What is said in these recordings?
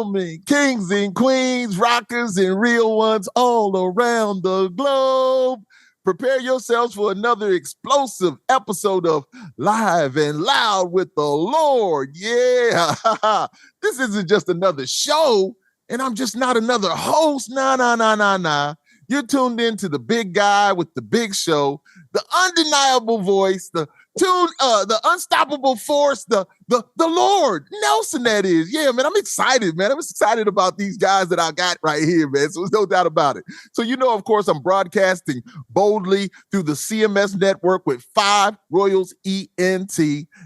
gentlemen, kings and queens, rockers and real ones all around the globe, prepare yourselves for another explosive episode of Live and Loud with the Lord. Yeah, this isn't just another show, and I'm just not another host. Nah. You're tuned in to the big guy with the big show, the undeniable voice, the unstoppable force, the Lord Nelson. That is, yeah, man. I'm excited, man. I'm excited about these guys that I got right here, man. So there's no doubt about it. So of course, I'm broadcasting boldly through the CMS Network with 5 Royals ENT.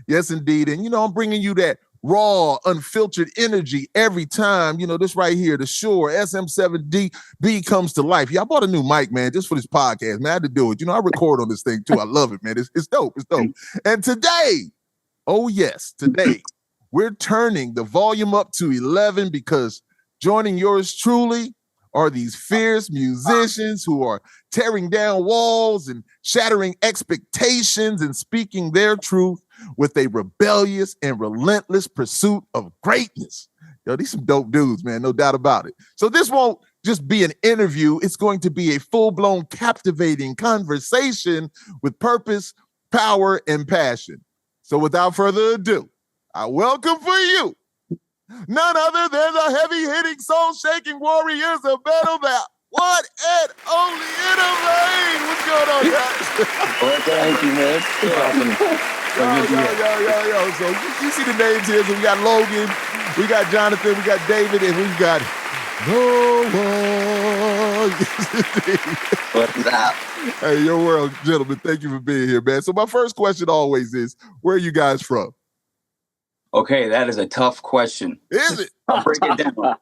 Yes, indeed. And I'm bringing you that raw, unfiltered energy every time, this right here, the Shure SM7DB comes to life. Yeah, I bought a new mic, man, just for this podcast, man. I had to do it. I record on this thing too. I love it, man. It's dope. It's dope. And today, oh yes, today, we're turning the volume up to 11 because joining yours truly are these fierce musicians who are tearing down walls and shattering expectations and speaking their truth with a rebellious and relentless pursuit of greatness. These some dope dudes, man, no doubt about it. So this won't just be an interview. It's going to be a full-blown, captivating conversation with purpose, power, and passion. So without further ado, I welcome for you none other than the heavy-hitting, soul-shaking warriors of metal, that one and only INNERVEIN. What's going on, guys? Well, thank you, man. Yo. So you see the names here. So we got Logan, we got Jonathan, we got David, and we got no one. What's up? Hey, your world, gentlemen. Thank you for being here, man. So my first question always is, where are you guys from? Okay, that is a tough question. Is it? I'll break it down.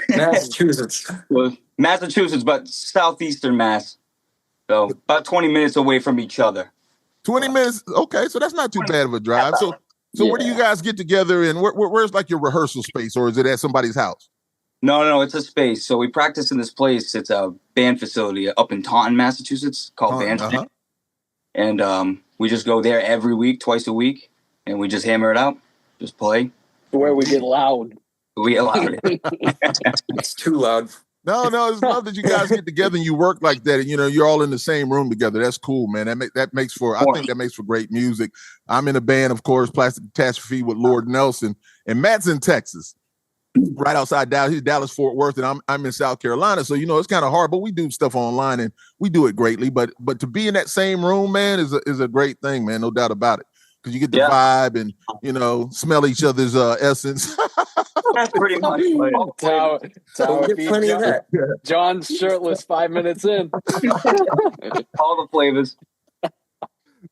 Massachusetts. Well, Massachusetts, but southeastern Mass. So about 20 minutes away from each other. 20 minutes. Okay, so that's not too bad of a drive. So where do you guys get together, and where's like your rehearsal space, or is it at somebody's house? No, it's a space. So we practice in this place. It's a band facility up in Taunton, Massachusetts, called Band. And we just go there every week, twice a week, and we just hammer it out, just play. Where we get loud. We get loud. It's too loud. No, it's love that you guys get together and you work like that, and you're all in the same room together. That's cool, man. That makes for great music. I'm in a band, of course, Plastic Catastrophe with Lord Nelson, and Matt's in Texas, right outside Dallas. He's Dallas Fort Worth, and I'm in South Carolina. So it's kind of hard, but we do stuff online and we do it greatly. But to be in that same room, man, is a great thing, man. No doubt about it. Because you get the vibe and smell each other's essence. That's pretty much. Tower plenty of that. John's shirtless 5 minutes in. All the flavors.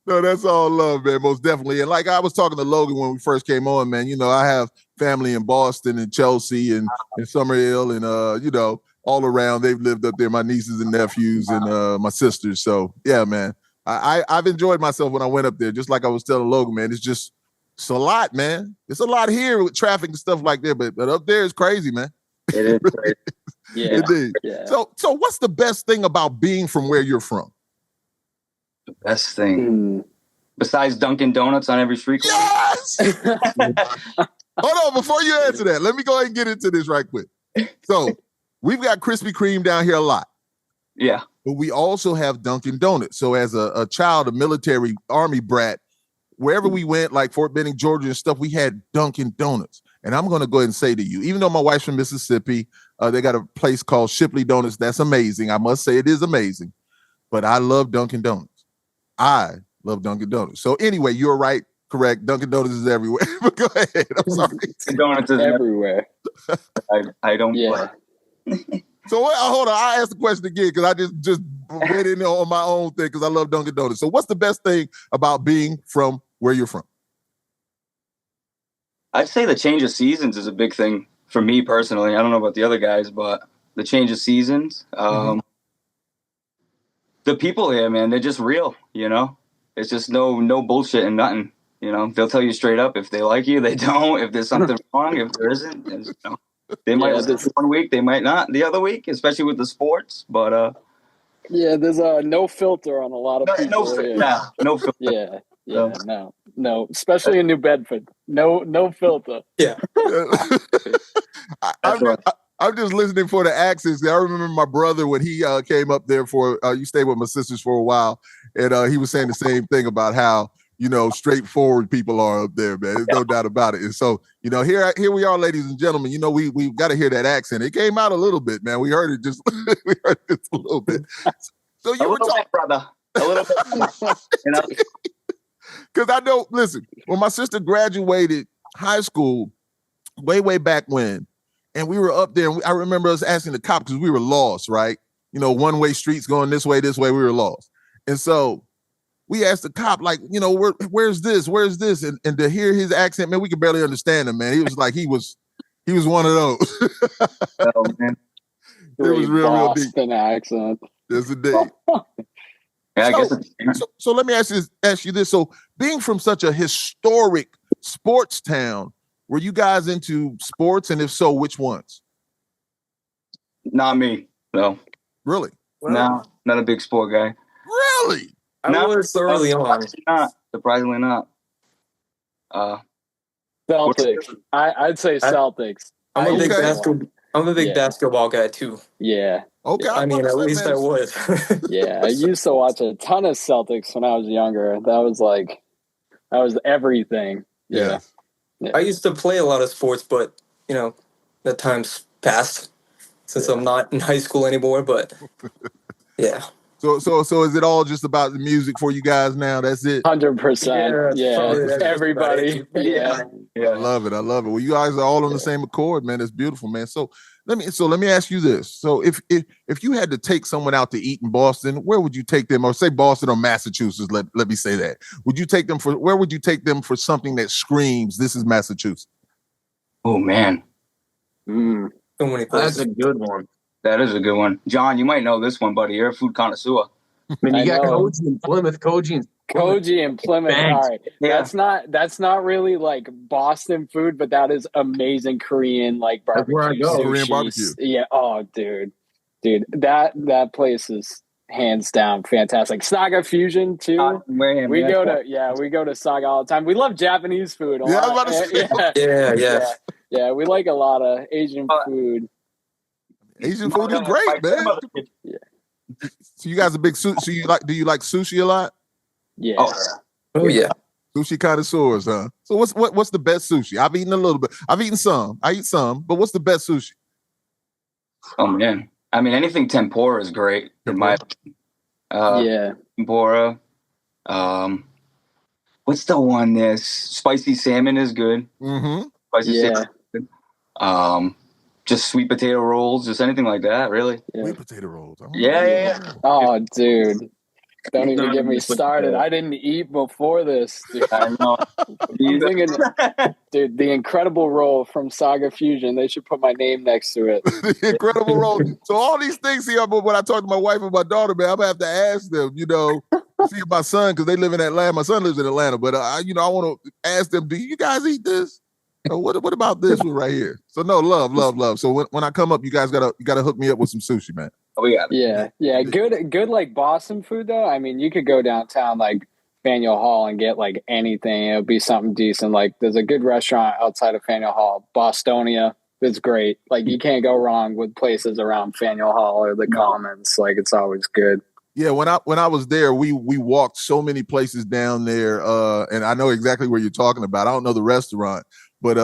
No, that's all love, man. Most definitely. And like I was talking to Logan when we first came on, man. I have family in Boston and Chelsea and Summerhill and all around. They've lived up there. My nieces and nephews and my sisters. So yeah, man. I've enjoyed myself when I went up there. Just like I was telling Logan, man. It's a lot, man. It's a lot here with traffic and stuff like that, but up there is crazy, man. It is crazy. Yeah. Indeed. Yeah. So what's the best thing about being from where you're from? The best thing. Besides Dunkin' Donuts on every street corner? Yes! Hold on, before you answer that, let me go ahead and get into this right quick. So we've got Krispy Kreme down here a lot. Yeah. But we also have Dunkin' Donuts. So as a child, a military army brat, wherever we went, like Fort Benning, Georgia and stuff, we had Dunkin' Donuts. And I'm going to go ahead and say to you, even though my wife's from Mississippi, they got a place called Shipley Donuts. That's amazing. I must say it is amazing. But I love Dunkin' Donuts. I love Dunkin' Donuts. So anyway, you're right. Correct. Dunkin' Donuts is everywhere. But go ahead. I'm sorry. Donuts is everywhere. I don't play. So hold on. I'll ask the question again because I just went in there on my own thing because I love Dunkin' Donuts. So what's the best thing about being from where you're from? I'd say the change of seasons is a big thing for me personally. I don't know about the other guys, but the change of seasons. The people here, man, they're just real, It's just no bullshit and nothing, They'll tell you straight up if they like you, they don't. If there's something wrong, if there isn't, they might listen 1 week, they might not the other week, especially with the sports. But there's no filter on a lot of people. No filter. Yeah. Yeah, no, especially in New Bedford. No filter. Yeah. I'm just listening for the accents. I remember my brother when he came up there for, you stayed with my sisters for a while, and he was saying the same thing about how, straightforward people are up there, man. There's no doubt about it. And so, here we are, ladies and gentlemen. We've got to hear that accent. It came out a little bit, man. We heard it just a little bit. So you were talking, brother. A little bit. Because I know, listen, when my sister graduated high school, way back when, and we were up there, and I remember us asking the cop because we were lost, right? One-way streets going this way, we were lost. And so we asked the cop, like, where's this? Where's this? And to hear his accent, man, we could barely understand him, man. He was like, he was one of those. Oh, man. It was real deep. Boston accent. Yes, indeed. Yeah, I guess. So let me ask you this. So being from such a historic sports town, were you guys into sports? And if so, which ones? Not me. No. Really? No, not a big sport guy. Really? I was early on. Surprisingly not. Celtics. I'd say Celtics. I'm a big basketball guy too. Yeah. Okay. I mean, at least I was. Yeah, I used to watch a ton of Celtics when I was younger. That was everything. Yeah. I used to play a lot of sports, but the time's passed since I'm not in high school anymore. But yeah. So is it all just about the music for you guys now? That's it. 100%. Yeah. Everybody. Yeah. I love it. Well, you guys are all on the same accord, man. It's beautiful, man. So let me ask you this. So if you had to take someone out to eat in Boston, where would you take them? Or say Boston or Massachusetts. Let me say that. Where would you take them for something that screams, this is Massachusetts? Oh man. So many places. That's a good one. That is a good one. John, you might know this one, buddy. You're a food connoisseur. I mean, you got Koji in Plymouth. Koji and Plymouth. All right. Yeah. That's not really like Boston food, but that is amazing Korean like barbecue. That's where I go. Korean barbecue. Yeah. Oh, dude. That place is hands down fantastic. Saga Fusion too. Mayhem, we go to Saga all the time. We love Japanese food. Yeah. We like a lot of Asian food. Asian food is great, man. Yeah. So you guys are big sushi. Do you like sushi a lot? Yeah. Oh yeah. Sushi connoisseurs, huh? So what's the best sushi? I've eaten a little bit. I've eaten some. I eat some, but what's the best sushi? Oh man. I mean, anything tempura is great in my tempura. What's the one there? Spicy salmon is good. Mm-hmm. Spicy salmon is good. Just sweet potato rolls, just anything like that, really. Yeah. Sweet potato rolls. Yeah. Oh, dude. Don't even get me started. I didn't eat before this. Dude. I know. I'm thinking, dude, the incredible roll from Saga Fusion. They should put my name next to it. The incredible roll. So all these things here, but when I talk to my wife and my daughter, man, I'm gonna have to ask them, see if my son, because they live in Atlanta. My son lives in Atlanta, but I want to ask them, do you guys eat this? What about this one right here? So no, love. So when I come up, you guys gotta hook me up with some sushi, man. Oh, we got it. Yeah. Good like Boston food though. I mean, you could go downtown like Faneuil Hall and get like anything. It'll be something decent. Like there's a good restaurant outside of Faneuil Hall, Bostonia. It's great. Like you can't go wrong with places around Faneuil Hall or the Commons. Like it's always good. Yeah, when I was there, we walked so many places down there, and I know exactly where you're talking about. I don't know the restaurant. But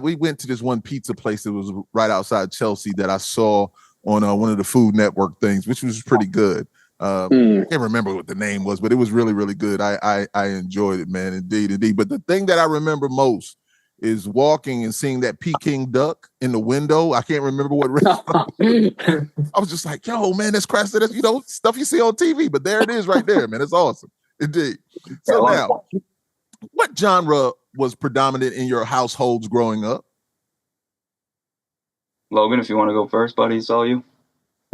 we went to this one pizza place that was right outside Chelsea that I saw on one of the Food Network things, which was pretty good. I can't remember what the name was, but it was really, really good. I enjoyed it, man. Indeed. But the thing that I remember most is walking and seeing that Peking duck in the window. I can't remember what restaurant. I was just like, yo, man, that's crazy. That's, stuff you see on TV, but there it is right there, man. It's awesome. Indeed. So now, what genre was predominant in your households growing up? Logan, if you want to go first, buddy, it's all you.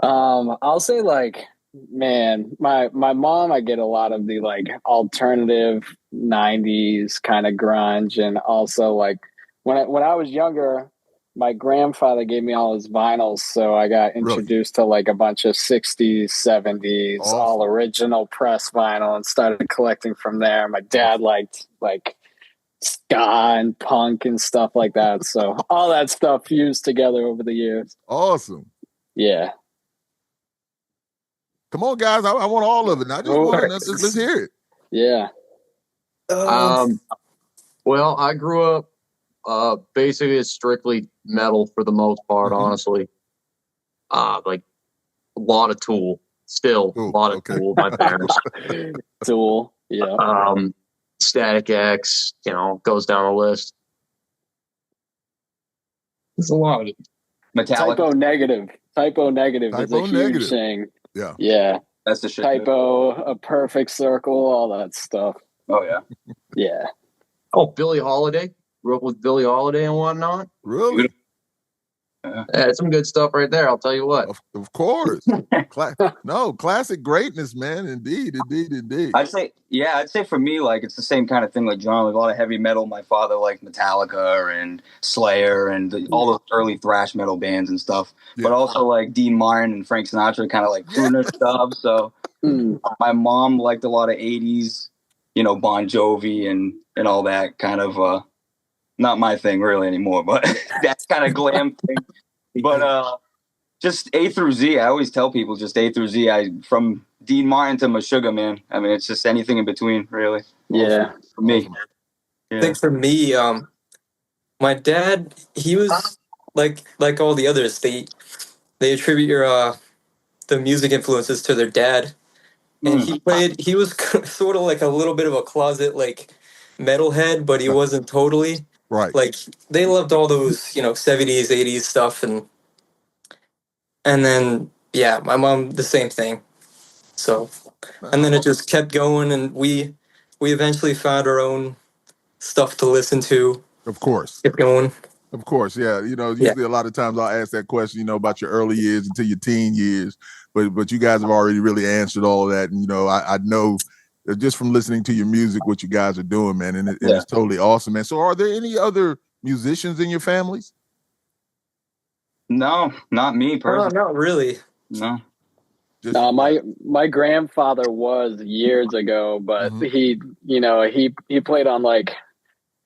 I'll say like, man, my mom, I get a lot of the like alternative 90s kind of grunge, and also like when I was younger, my grandfather gave me all his vinyls, so I got introduced to like a bunch of 60s, 70s, all original press vinyl, and started collecting from there. My dad liked like ska and punk and stuff like that, so all that stuff fused together over the years. Awesome. Yeah. Come on, guys. I want all of it. I just want let's hear it. Yeah. Well, I grew up basically it's strictly metal for the most part, honestly. Like a lot of Tool. Still a lot of Tool, my parents. Tool, yeah. Static X, goes down the list. There's a lot of it. Metallica. Typo negative is a huge thing. Yeah. Yeah. That's the shit. Typo, A Perfect Circle, all that stuff. Oh, yeah. Yeah. Oh, Billie Holiday. Grew up with Billie Holiday and whatnot. Really? Yeah, some good stuff right there, I'll tell you what. Of course. Classic greatness, man. Indeed. I'd say for me, like, it's the same kind of thing like John, like a lot of heavy metal. My father liked Metallica and Slayer and all those early thrash metal bands and stuff. Yeah. But also like Dean Martin and Frank Sinatra, kind of like crooner stuff. So my mom liked a lot of 80s, Bon Jovi and all that kind of not my thing really anymore, but that's kind of glam thing. But just A through Z, I always tell people just A through Z. From Dean Martin to Meshuggah, man. I mean, it's just anything in between, really. Yeah. For me. I think for me, my dad, he was like all the others. They attribute the music influences to their dad, and he was sort of like a little bit of a closet like metalhead, but he wasn't totally. Right. Like they loved all those, 70s, 80s stuff, and then my mom the same thing. So, and then it just kept going, and we eventually found our own stuff to listen to. Of course. Kept going. Of course, yeah. Usually a lot of times I'll ask that question, about your early years into your teen years, but you guys have already really answered all of that, and I know just from listening to your music, what you guys are doing, man, and it's totally awesome, man. So are there any other musicians in your families? No, not me personally. Not really. No. My grandfather was years ago, but he played on like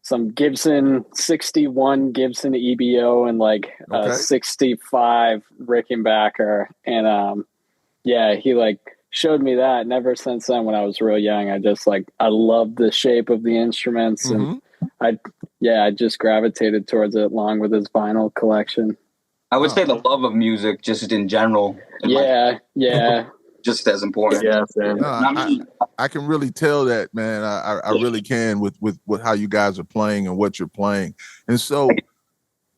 some Gibson 61 Gibson EBO and like a 65 Rickenbacker, and he like showed me that. And ever since then, when I was real young, I loved the shape of the instruments, and I just gravitated towards it along with his vinyl collection. I would say the love of music just in general. Just as important. Yeah, man. I can really tell that, man. I really can with how you guys are playing and what you're playing. And so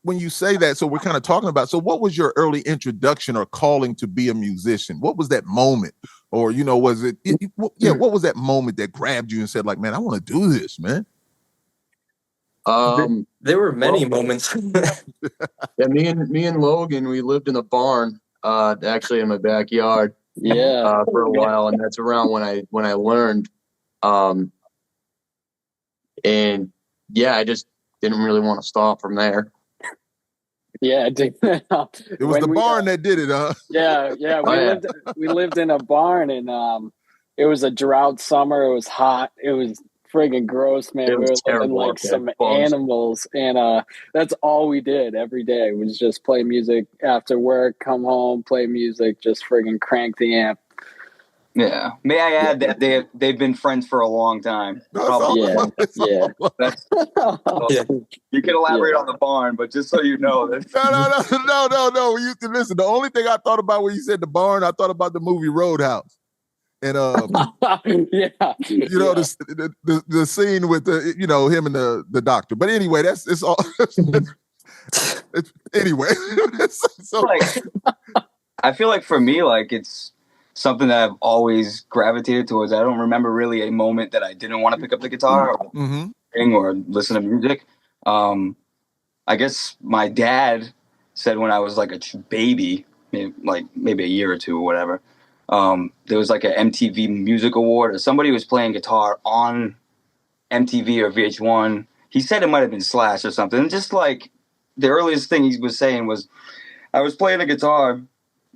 when you say that, so we're kind of talking about, so what was your early introduction or calling to be a musician? What was that moment? Or, was it what was that moment that grabbed you and said, like, man, I want to do this, man? There were many moments. Yeah, me and Logan, we lived in a barn, actually in my backyard. Yeah, for a while, and that's around when I learned, and I just didn't really want to stop from there. Yeah, it was the barn that did it, huh? Yeah. We lived in a barn, and it was a drought summer. It was hot. It was friggin' gross, man. We were living like some animals, and that's all we did every day was just play music after work, come home, play music, just friggin' crank the amp. Yeah. May I add that they've been friends for a long time. Yeah. You can elaborate on the barn, but just so you know. No. You can listen. The only thing I thought about when you said the barn, I thought about the movie Roadhouse. And the scene with the him and the doctor. But anyway, it's all. Anyway, so I feel like for me, like it's something that I've always gravitated towards. I don't remember really a moment that I didn't want to pick up the guitar or sing or listen to music. I guess my dad said when I was like a baby, maybe a year or two or whatever. There was like an MTV Music Award, or somebody was playing guitar on MTV or VH1. He said it might have been Slash or something. And just like the earliest thing he was saying was, I was playing the guitar,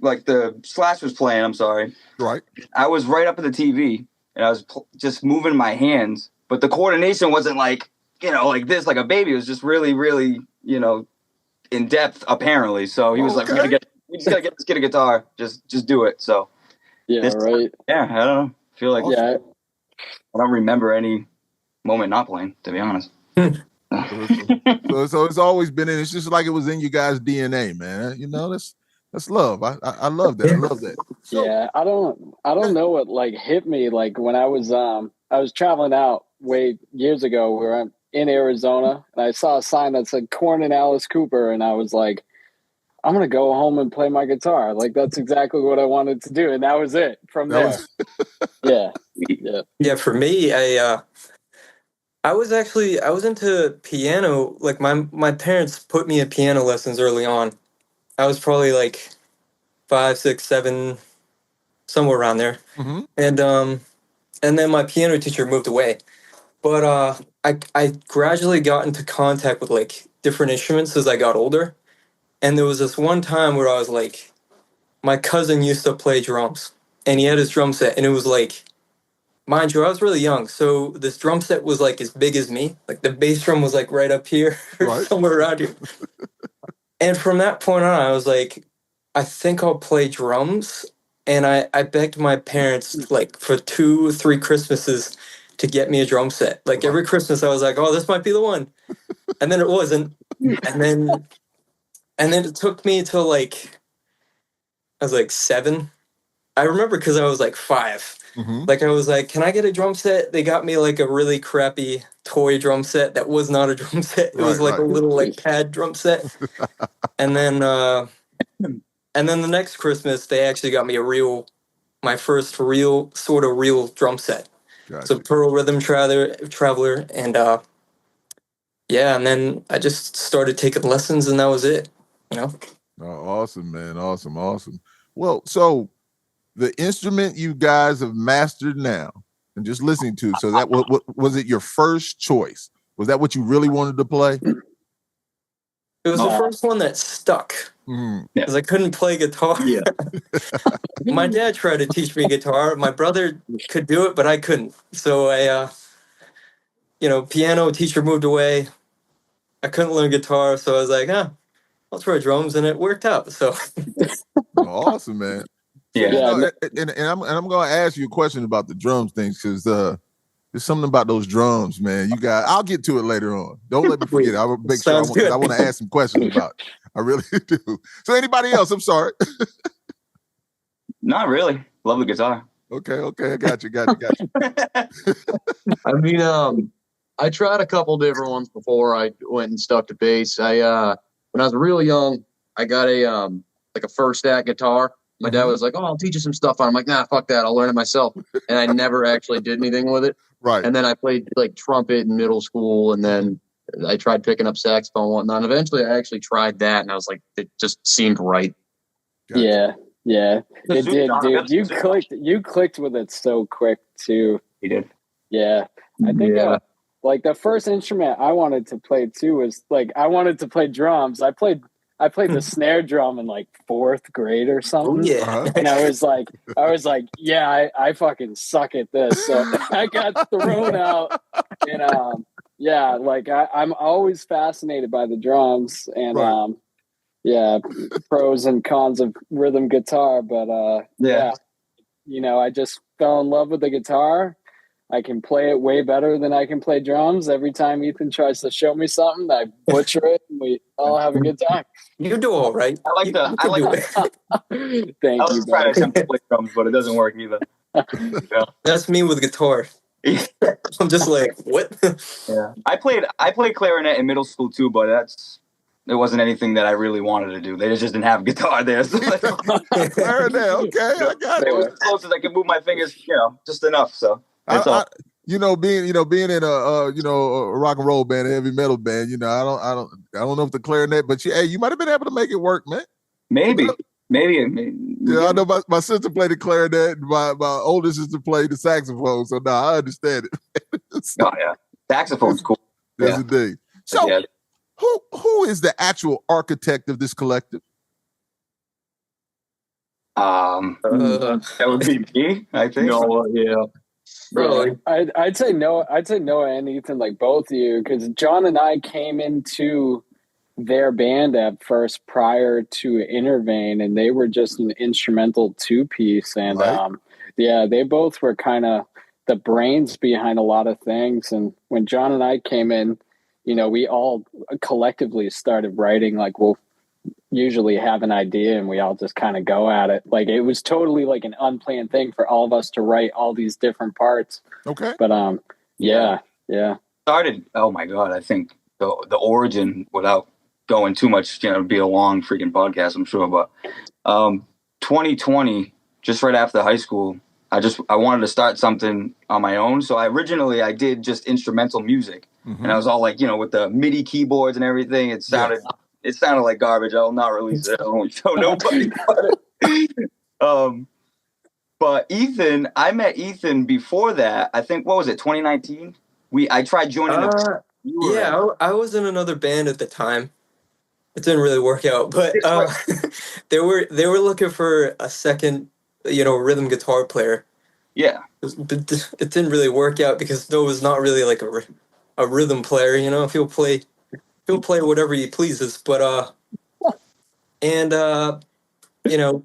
like the Slash was playing. I'm sorry. Right. I was right up at the TV, and I was just moving my hands, but the coordination wasn't like, like this, like a baby. It was just really, really, in depth, apparently. So he was like, we just gotta get this kid a guitar. Just do it. So right. Yeah, I don't know. I feel like I don't remember any moment not playing, to be honest. So it's always been in. It's just like it was in you guys' DNA, man. That's love. I love that. I love that. So, yeah, I don't know what like hit me like when I was traveling out way years ago. We were in Arizona, and I saw a sign that said Korn and Alice Cooper, and I was like, I'm gonna go home and play my guitar. Like that's exactly what I wanted to do, and that was it from there. Yeah. For me, I was into piano. Like my parents put me in piano lessons early on. I was probably like 5, 6, 7, somewhere around there. Mm-hmm. And then my piano teacher moved away. But I gradually got into contact with like different instruments as I got older. And there was this one time where I was like, my cousin used to play drums, and he had his drum set, and it was like, mind you, I was really young, so this drum set was like as big as me. Like the bass drum was like right up here, right. Somewhere around here. And from that point on, I was like, I think I'll play drums. And I begged my parents like for 2 or 3 Christmases to get me a drum set. Like every Christmas, I was like, oh, this might be the one. And then it wasn't. And then it took me till like, I was like 7. I remember because I was like 5. Mm-hmm. Like I was like, can I get a drum set? They got me like a really crappy toy drum set that was not a drum set. It was like a little like pad drum set. And then the next Christmas they actually got me my first real drum set. Gotcha. So Pearl Rhythm Traveler, and and then I just started taking lessons, and that was it. Oh, awesome, man. Awesome. Well, so the instrument you guys have mastered now and just listening to, so that what was it your first choice? Was that what you really wanted to play? It was the first one that stuck because I couldn't play guitar. Yeah. My dad tried to teach me guitar. My brother could do it, but I couldn't. So I, piano teacher moved away. I couldn't learn guitar, so I was like, I'll try drums, and it worked out. So awesome, man. Yeah, and I'm going to ask you a question about the drums things because there's something about those drums, man. I'll get to it later on. Don't let me forget. I will make sure I want to ask some questions about it. I really do. So anybody else? I'm sorry. Not really. Love the guitar. Okay. I got you. I mean, I tried a couple different ones before I went and stuck to bass. When I was real young, I got a first stat guitar. My dad was like, "Oh, I'll teach you some stuff on." I'm like, "Nah, fuck that. I'll learn it myself." And I never actually did anything with it. Right. And then I played like trumpet in middle school, and then I tried picking up saxophone and whatnot. And eventually, I actually tried that, and I was like, it just seemed right. Gotcha. Yeah. It did, dude. You clicked with it so quick too. He did. Yeah. I think like the first instrument I wanted to play too was like I wanted to play drums. I played the snare drum in like 4th grade or something. Yeah. And I was like, yeah, I fucking suck at this. So I got thrown out. And like I'm always fascinated by the drums and pros and cons of rhythm guitar. But I just fell in love with the guitar. I can play it way better than I can play drums. Every time Ethan tries to show me something, I butcher it, and we all have a good time. You do all right. I like Thank you. I was trying to play drums, but it doesn't work either. That's me with guitar. I'm just like, what? Yeah, I played clarinet in middle school too, but it wasn't anything that I really wanted to do. They just didn't have guitar there. So clarinet, okay, I got it. It was as close as I could move my fingers, just enough. So. Being in a rock and roll band, a heavy metal band, I don't know if the clarinet, but you might have been able to make it work, man. Maybe. Yeah, I know my sister played the clarinet, and my older sister played the saxophone, so I understand it. Oh yeah, saxophone's cool. That's the thing. So Who is the actual architect of this collective? That would be me, I think. No, yeah. Bro, I'd say Noah. I'd say Noah and Ethan, like both of you, because John and I came into their band at first prior to INNERVEIN, and they were just an instrumental two-piece. And yeah, they both were kind of the brains behind a lot of things. And when John and I came in, you know, we all collectively started writing. Like, we'll usually have an idea and we all just kind of go at it. Like, it was totally like an unplanned thing for all of us to write all these different parts. Okay. But yeah. Started, oh my God, I think the origin, without going too much, you know, it'd be a long freaking podcast, I'm sure, but 2020, just right after high school, I wanted to start something on my own. So I did just instrumental music, and I was all like, you know, with the MIDI keyboards and everything, it sounded like garbage. I'll not release it. I won't show nobody about it. But Ethan, I met Ethan before that. I think, what was it, 2019? I tried joining I was in another band at the time. It didn't really work out, but they were looking for a second, you know, rhythm guitar player. Yeah. But it didn't really work out because Noah's not really like a rhythm player, you know. He'll play whatever he pleases, but you know,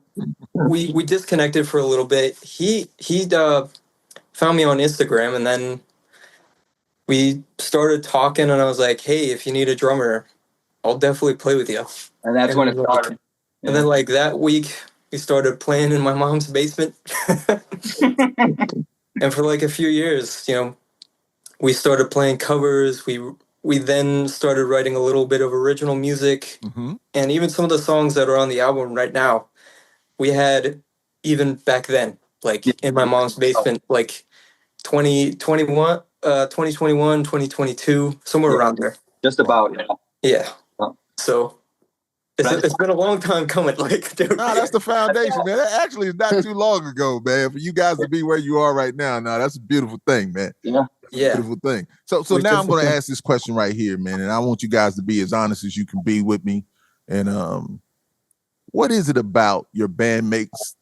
we disconnected for a little bit. He found me on Instagram, and then we started talking, and I was like, hey, if you need a drummer, I'll definitely play with you. And that's when it started. And then like that week, we started playing in my mom's basement. And for like a few years, you know, we started playing covers. We then started writing a little bit of original music. And even some of the songs that are on the album right now, we had even back then, like in my mom's basement, like 2021, 2022, somewhere around there. Just about. Yeah. So it's been a long time coming. Like, dude. No, that's the foundation, man. That actually is not too long ago, man. For you guys to be where you are right now, that's a beautiful thing, man. Yeah. Beautiful thing. So now I'm going to ask this question right here, man, and I want you guys to be as honest as you can be with me. And what is it about your band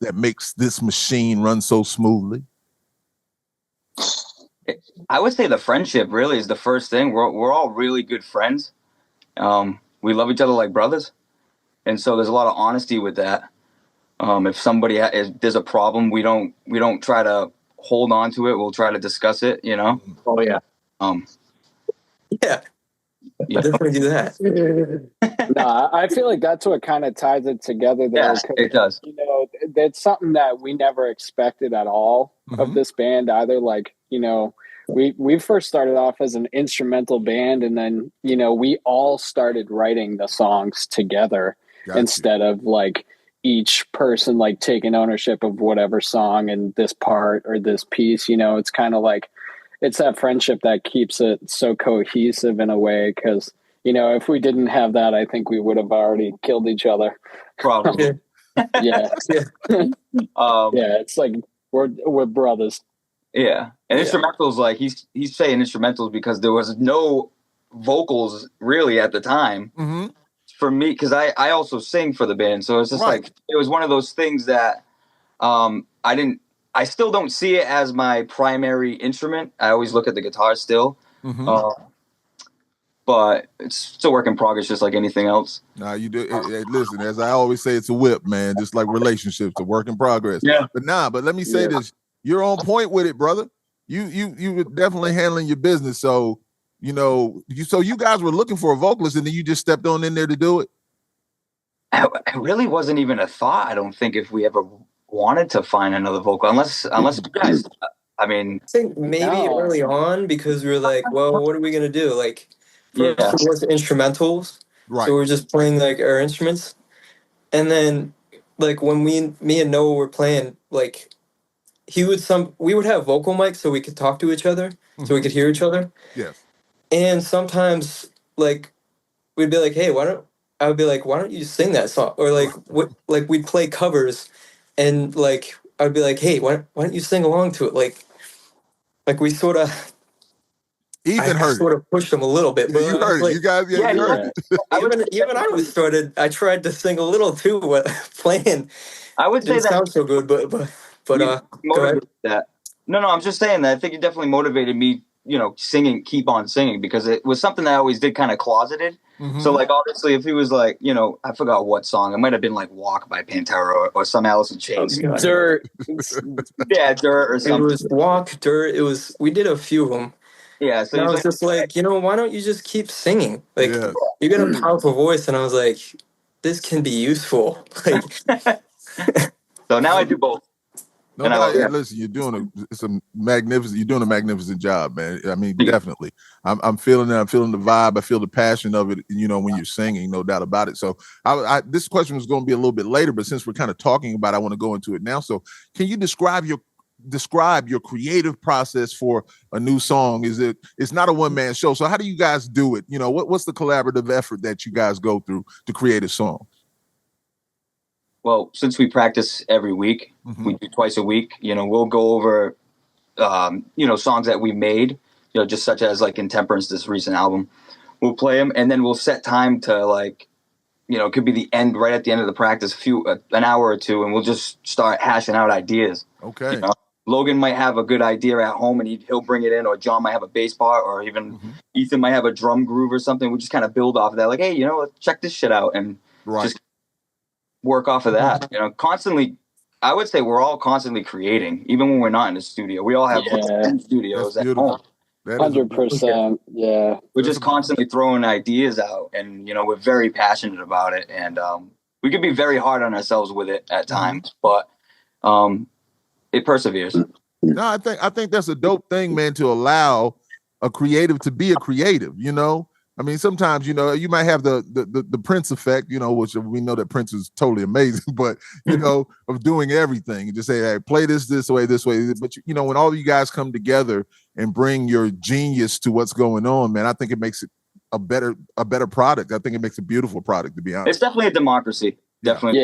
that makes this machine run so smoothly? I would say the friendship really is the first thing. We're all really good friends. We love each other like brothers, and so there's a lot of honesty with that. If there's a problem, we don't try to hold on to it. We'll try to discuss it. You know. Oh yeah. Yeah. Definitely do that. No, I feel like that's what kind of ties it together. Though, yeah, it does. You know, that's something that we never expected at all of this band either. Like, you know, we first started off as an instrumental band, and then, you know, we all started writing the songs together instead of like each person like taking ownership of whatever song and this part or this piece. You know, it's kind of like, it's that friendship that keeps it so cohesive in a way, because, you know, if we didn't have that, I think we would have already killed each other. Probably. Yeah. It's like we're brothers. Yeah. And instrumentals, like he's saying instrumentals because there was no vocals really at the time. For me, because I also sing for the band, so it's just like it was one of those things that I still don't see it as my primary instrument. I always look at the guitar still. But it's still work in progress, just like anything else. No, you do. Listen, as I always say, it's a whip, man. Just like relationships, a work in progress. Yeah. But let me say this: you're on point with it, brother. You were definitely handling your business. So, you know, you guys were looking for a vocalist, and then you just stepped on in there to do it. It really wasn't even a thought. I don't think if we ever wanted to find another vocal, unless you guys. I mean, I think maybe early on, because we were like, well, what are we gonna do? Like, first it was instrumentals, so we're just playing like our instruments, and then like when me and Noah were playing, like we would have vocal mics so we could talk to each other, so we could hear each other. Yes. And sometimes like we'd be like, hey, why don't you sing that song? Or like we'd play covers, and like I'd be like, hey, why don't you sing along to it? Like we sort of Ethan heard sort of pushed him a little bit. Yeah, you heard it. You guys, you heard it. Even I was started. I tried to sing a little too, playing. I would say didn't that sound so good, but go ahead. That. No, I'm just saying that I think it definitely motivated me, singing, keep on singing, because it was something that I always did kind of closeted. Mm-hmm. So, like, obviously, if he was like, I forgot what song. It might have been like Walk by Pantera or some Alice in Chains. Dirt. Yeah, Dirt or something. It was Walk, Dirt. We did a few of them. Yeah, so I was just like, why don't you just keep singing? Like, Yeah. you got a powerful voice, and I was like, this can be useful. Like, so now I do both. Listen, you're doing a magnificent job, man. I mean, definitely. I'm feeling it. I'm feeling the vibe. I feel the passion of it, when you're singing, no doubt about it. So this question was going to be a little bit later, but since we're kind of talking about it, I want to go into it now. So can you describe your creative process for a new song? It's not a one-man show. So how do you guys do it? What's the collaborative effort that you guys go through to create a song? Well, since we practice every week, we do twice a week, we'll go over, songs that we made, just such as like Intemperance, this recent album. We'll play them, and then we'll set time to it could be the end, right at the end of the practice, an hour or two, and we'll just start hashing out ideas. Okay. Logan might have a good idea at home and he'll bring it in, or John might have a bass part, or even Ethan might have a drum groove or something. We just kind of build off of that. Like, hey, check this shit out, and just work off of that. Constantly, I would say we're all constantly creating, even when we're not in the studio. We all have studios at home. 100%. Yeah. We're just constantly throwing ideas out, and, we're very passionate about it. And we could be very hard on ourselves with it at times, but it perseveres. No, I think that's a dope thing, man, to allow a creative to be a creative, I mean, sometimes, you might have the Prince effect, which we know that Prince is totally amazing, but, of doing everything and just say, hey, play this way. But, when all of you guys come together and bring your genius to what's going on, man, I think it makes it a better product. I think it makes a beautiful product, to be honest. It's definitely a democracy. Definitely.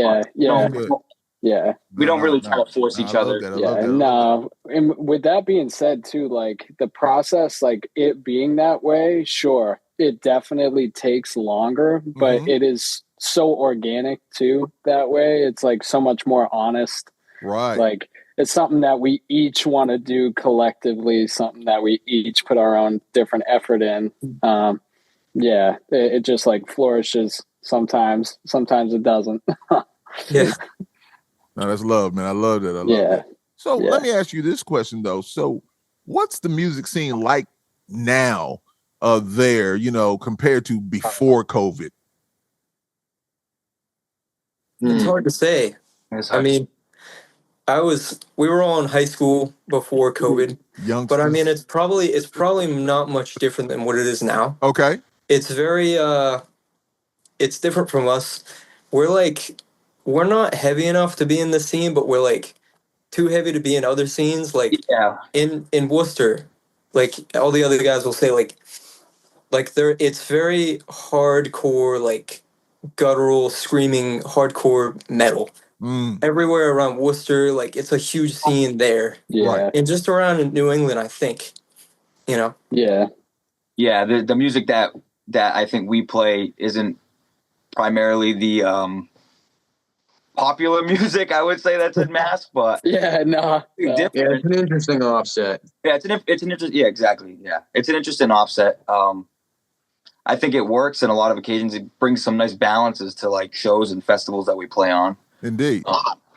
Yeah. We don't really try to force each other. And with that being said, too, like the process, like it being that way, sure, it definitely takes longer, but it is so organic too that way. It's like so much more honest. Right. Like it's something that we each want to do collectively, something that we each put our own different effort in. It just like flourishes sometimes it doesn't. Yeah. No, that's love, man. I love that. I love that. So let me ask you this question though. So what's the music scene like now there, compared to before COVID? It's hard to say. I mean, we were all in high school before COVID. Youngsters. But I mean, it's probably not much different than what it is now. Okay. It's very it's different from us. We're not heavy enough to be in the scene, but we're like too heavy to be in other scenes. Like in Worcester, like all the other guys will say it's very hardcore, like guttural, screaming, hardcore metal. Everywhere around Worcester, like it's a huge scene there. Yeah. And just around in New England, I think, Yeah. Yeah, the music that I think we play isn't primarily the popular music, I would say, that's in mass, but it's an interesting offset. Yeah, it's an interesting. Yeah, exactly. Yeah, it's an interesting offset. I think it works, and a lot of occasions it brings some nice balances to like shows and festivals that we play on. Indeed.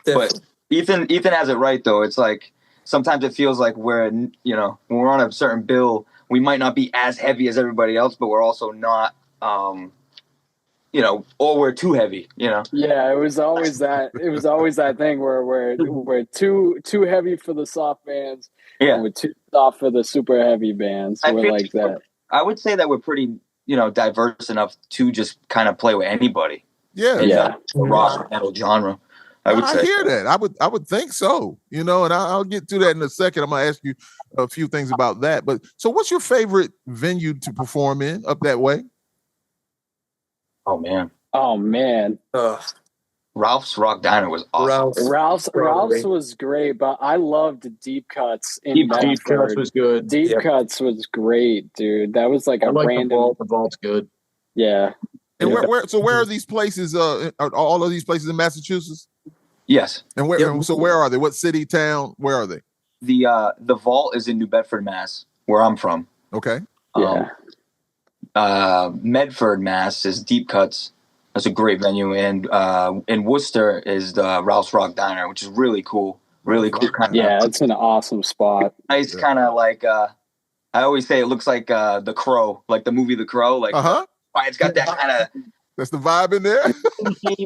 But Ethan has it right though. It's like sometimes it feels like when we're on a certain bill, we might not be as heavy as everybody else, but we're also not. Or we're too heavy, Yeah, it was always that. It was always that thing where we're too heavy for the soft bands. Yeah, and we're too soft for the super heavy bands. We're like that. I would say that we're pretty, diverse enough to just kind of play with anybody. Yeah. Rock metal genre. I hear that. I would think so. And I'll get to that in a second. I'm gonna ask you a few things about that. But so, what's your favorite venue to perform in up that way? Oh man. Well, Ralph's Rock Diner was awesome. Ralph's was great, but I loved Deep Cuts in Medford. Deep Cuts was good. Deep Cuts was great, dude. That was like a random. The Vault's good. Yeah. And where are these places? Are all of these places in Massachusetts? Yes. And where are they? What city, town? Where are they? The Vault is in New Bedford, Mass, where I'm from. Okay. Medford, Mass is Deep Cuts. That's a great venue. And in Worcester is the Ralph's Rock Diner, which is really cool. Really cool. It's an awesome spot. Nice, kind of like I always say it looks like The Crow, like the movie The Crow. Like it's got that kind of. That's the vibe in there.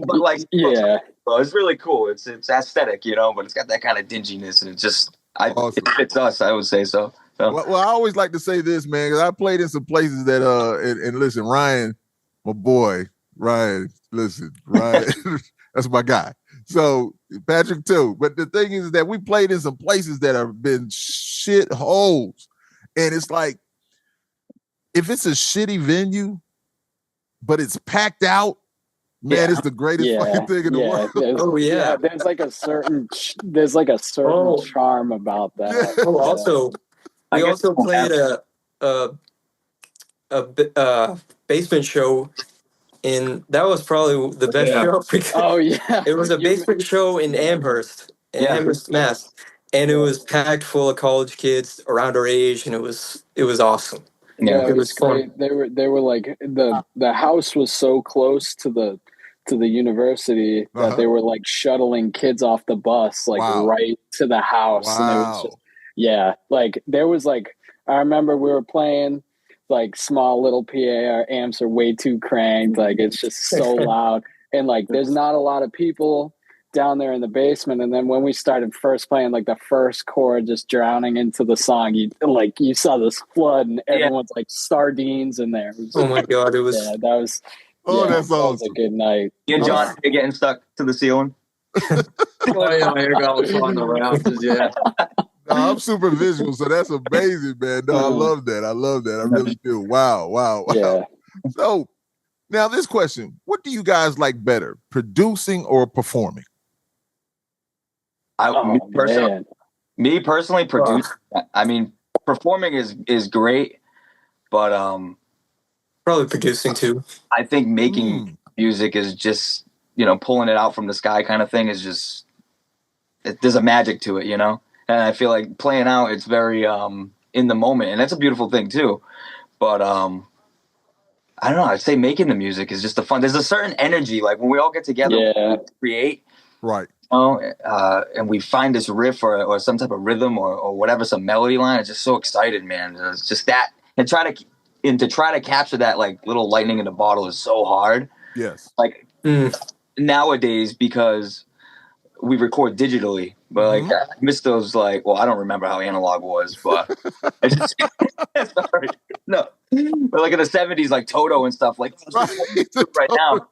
But like, it's really cool. It's aesthetic, but it's got that kind of dinginess, and it just it fits us. I would say so. Well, I always like to say this, man, because I played in some places that and listen, Ryan, my boy, Ryan, that's my guy. So Patrick too. But the thing is that we played in some places that have been shit holes, and it's like if it's a shitty venue, but it's packed out, man, it's the greatest fucking thing in the world. There's like a certain charm about that. Yeah. Oh, also, we also played a basement show, and that was probably the best show. It was a basement show in Amherst, Mass, and it was packed full of college kids around our age, and it was awesome. Yeah, it was fun. They were like the house was so close to the university that they were like shuttling kids off the bus right to the house, and it was just like there was like I remember we were playing like small little PA. Our amps are way too cranked, like it's just so loud, and like there's not a lot of people down there in the basement. And then when we started first playing, like the first chord just drowning into the song, you saw this flood and everyone's like sardines in there. Oh my god, it was that was that's awesome. That was a good night. You and John getting stuck to the ceiling. My hair got flying around. No, I'm super visual, so that's amazing, man. No, I love that. I really do. Wow. Yeah. So now this question: what do you guys like better, producing or performing? Me personally, producing. I mean, performing is great, but probably producing too. I think making music is just pulling it out from the sky kind of thing is just there's a magic to it, and I feel like playing out it's very in the moment, and that's a beautiful thing too. But I don't know. I'd say making the music is just the fun. There's a certain energy, like when we all get together, we create, right? And we find this riff or some type of rhythm or whatever, some melody line. It's just so excited, man. It's just that, and to try to capture that like little lightning in the bottle is so hard. Yes. Like nowadays, because we record digitally, but like I miss those. Like, well, I don't remember how analog was, but sorry, no. But like in the 70s, like Toto and stuff, like right now.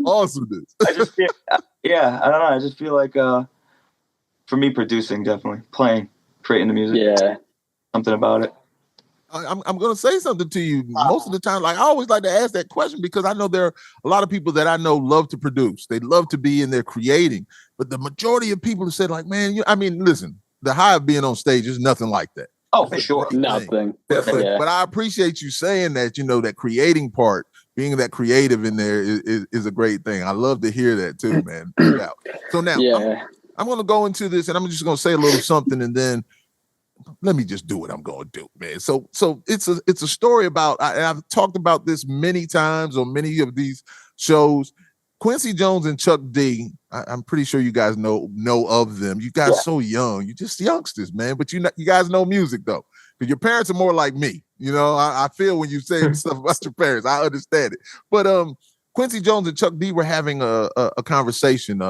Awesomeness. I just feel, I don't know. I just feel like, for me, producing definitely, playing, creating the music, something about it. I'm going to say something to you. Most of the time, like I always like to ask that question because I know there are a lot of people that I know love to produce. They love to be in there creating, but the majority of people have said, like, man, listen, the high of being on stage is nothing like that. Oh, for sure, nothing. But I appreciate you saying that. That creating part. Being that creative in there is a great thing. I love to hear that too, man. So now I'm going to go into this and I'm just going to say a little something and then let me just do what I'm going to do, man. So it's a story about, I've talked about this many times on many of these shows. Quincy Jones and Chuck D, I'm pretty sure you guys know of them. You guys so young. You're just youngsters, man. But you guys know music though. Because your parents are more like me. I feel when you say stuff about your parents. I understand it. But Quincy Jones and Chuck D were having a conversation.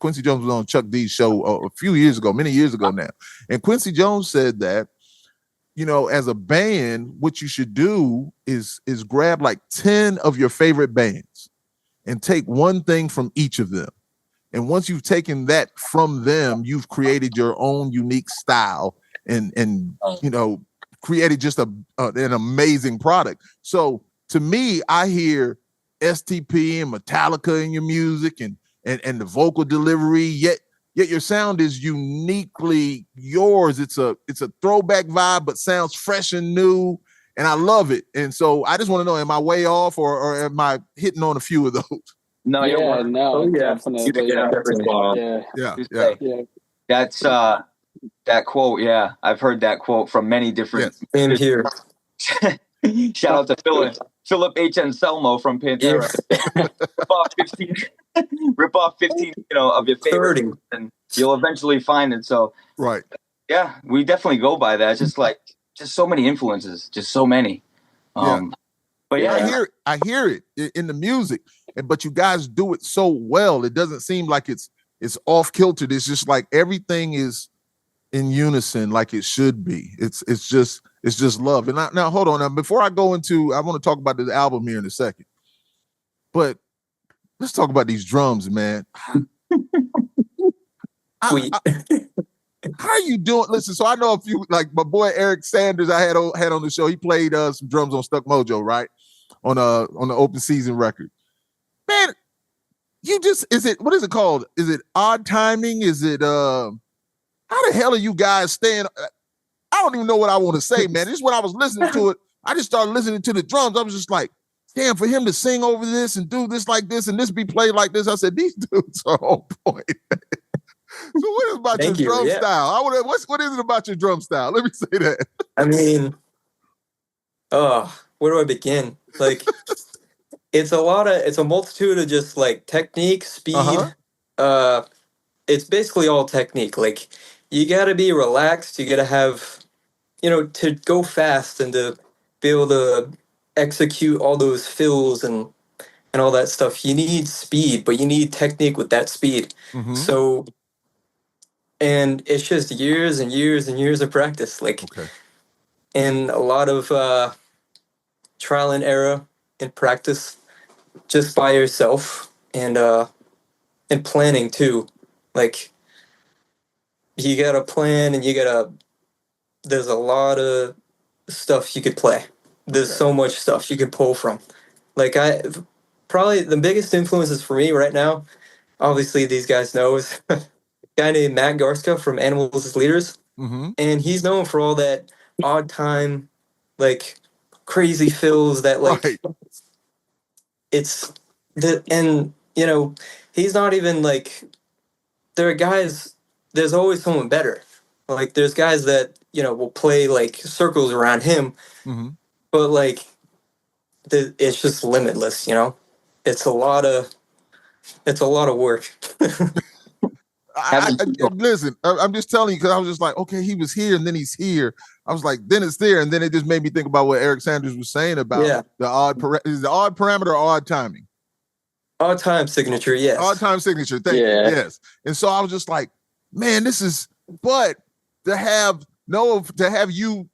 Quincy Jones was on Chuck D's show a few years ago, many years ago now. And Quincy Jones said that, as a band, what you should do is grab like 10 of your favorite bands and take one thing from each of them. And once you've taken that from them, you've created your own unique style and created just an amazing product. So to me, I hear STP and Metallica in your music and the vocal delivery, yet your sound is uniquely yours. It's a throwback vibe, but sounds fresh and new, and I love it. And so I just want to know, am I way off or am I hitting on a few of those? No, yeah, no, definitely. Yeah. That's that quote. Yeah, I've heard that quote from many different. Same here. Shout out to Philip H. Anselmo from Pantera. Rip off 15, of your favorite, 30. And you'll eventually find it. So, right. Yeah, we definitely go by that. Just so many influences, just so many. But yeah, I hear it in the music, but you guys do it so well. It doesn't seem like it's off kiltered. It's just like everything is in unison, like it should be. It's just love. And now hold on. Now, before I go into, I want to talk about this album here in a second. But let's talk about these drums, man. Sweet. How are you doing? Listen, so I know a few, like my boy Eric Sanders, I had on the show. He played some drums on Stuck Mojo, right? On the open season record. Man, what is it called? Is it odd timing? Is it how the hell are you guys staying? I don't even know what I want to say, man. This is when I was listening to it. I just started listening to the drums. I was just like, damn, for him to sing over this and do this like this and this be played like this, I said, these dudes are on point. So what is about your drum style? What is it about your drum style? Let me say that. I mean, where do I begin? Like, it's a multitude of just like technique, speed. It's basically all technique. Like, you got to be relaxed. You got to have, to go fast and to be able to execute all those fills and all that stuff. You need speed, but you need technique with that speed. Mm-hmm. So, and it's just years and years and years of practice. Like, and a lot of trial and error and practice just by yourself and planning too. Like, you gotta plan and there's a lot of stuff you could play. There's so much stuff you could pull from. Like, probably the biggest influences for me right now, obviously these guys know, is a guy named Matt Garska from Animals as Leaders. Mm-hmm. And he's known for all that odd time, like crazy fills that like it's the, and he's not even like, there are guys, there's always someone better. Like, there's guys that, will play like circles around him, but like, it's just limitless, It's a lot of work. Listen, I'm just telling you, because I was just like, okay, he was here and then he's here. I was like, then it's there, and then it just made me think about what Eric Sanders was saying about the odd parameter or odd timing? Odd time signature, yes. Odd time signature, thank you, yes. And so I was just like, man, but to have you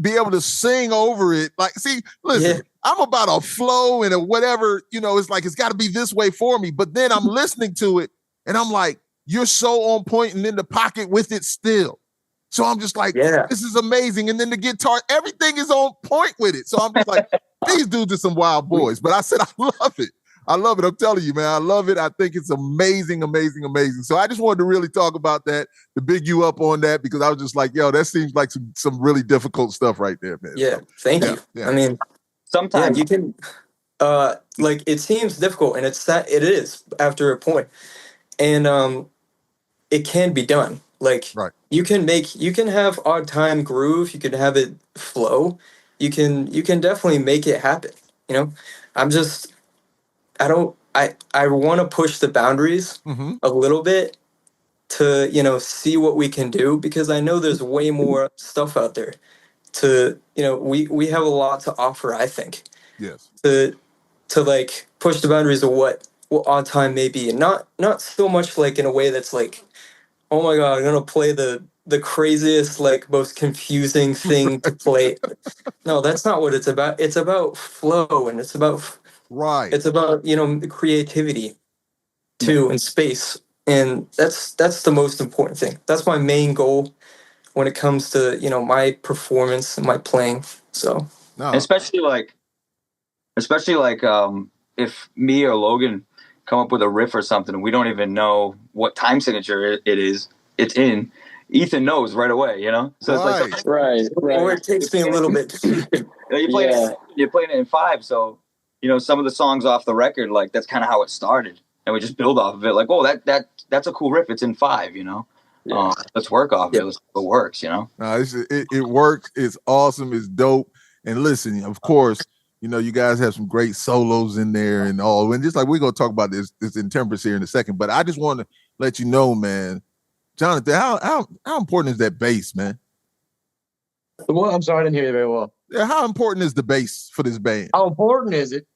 be able to sing over it, like, see, listen, I'm about a flow and a whatever, it's like, it's got to be this way for me. But then I'm listening to it and I'm like, you're so on point and in the pocket with it still. So I'm just like, this is amazing. And then the guitar, everything is on point with it. So I'm just like, these dudes are some wild boys. But I said, I love it. I love it. I'm telling you, man, I love it. I think it's amazing, amazing, amazing. So I just wanted to really talk about that, to big you up on that, because I was just like, yo, that seems like some really difficult stuff right there, man. Yeah, so, thank you. Yeah. I mean, sometimes you can, like, it seems difficult, and it is after a point. And it can be done. Like, you can have odd time groove, you can have it flow, you can definitely make it happen. I want to push the boundaries a little bit to, see what we can do, because I know there's way more stuff out there to, we have a lot to offer, I think. Yes. To like push the boundaries of what odd time may be, and not so much like in a way that's like, oh my God, I'm going to play the craziest, like, most confusing thing to play. No, that's not what it's about. It's about flow, and it's about it's about, the creativity too, and space. And that's the most important thing. That's my main goal when it comes to, my performance and my playing. So especially like if me or Logan come up with a riff or something and we don't even know what time signature it is, it's in, Ethan knows right away, you know? So right. It's like, right. Or it takes me a little bit. you're playing it in 5, so, you know, some of the songs off the record, like, that's kind of how it started. And we just build off of it, like, oh, that's a cool riff. It's in 5, you know? Yeah. Let's work off it. Let's see what works, you know? It works. It's awesome. It's dope. And listen, of course, you know, you guys have some great solos in there and all. And just like we're going to talk about this Intemperance here in a second, but I just want to let you know, man, Jonathan, how important is that bass, man? Well, I'm sorry, I didn't hear you very well. Yeah, how important is the bass for this band? How important is it?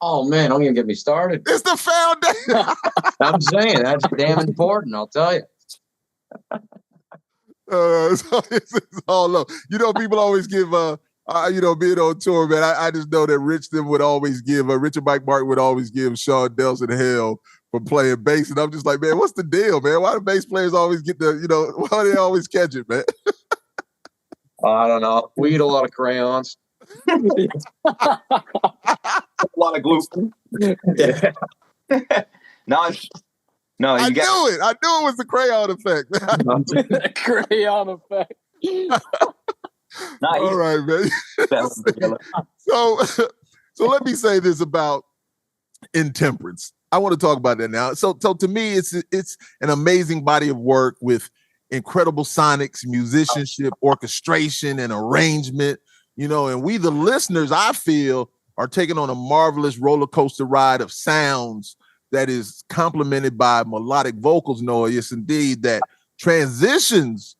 Oh man, don't even get me started. It's the foundation. I'm saying that's damn important. I'll tell you. So it's all low. You know, people always give you know, being on tour, man. I just know that Richard Mike Martin would always give Sean Delson hell for playing bass, and I'm just like, man, what's the deal, man? Why do bass players always get why do they always catch it, man? I don't know. We eat a lot of crayons. A lot of glue. Yeah. No, I knew it. I knew it was the crayon effect. Crayon effect. All right, man. So let me say this about Intemperance. I want to talk about that now. So to me, it's an amazing body of work with incredible sonics, musicianship, orchestration, and arrangement. You know, and we, the listeners, I feel, are taking on a marvelous roller coaster ride of sounds that is complemented by melodic vocals, Noah. Yes, indeed, that transitions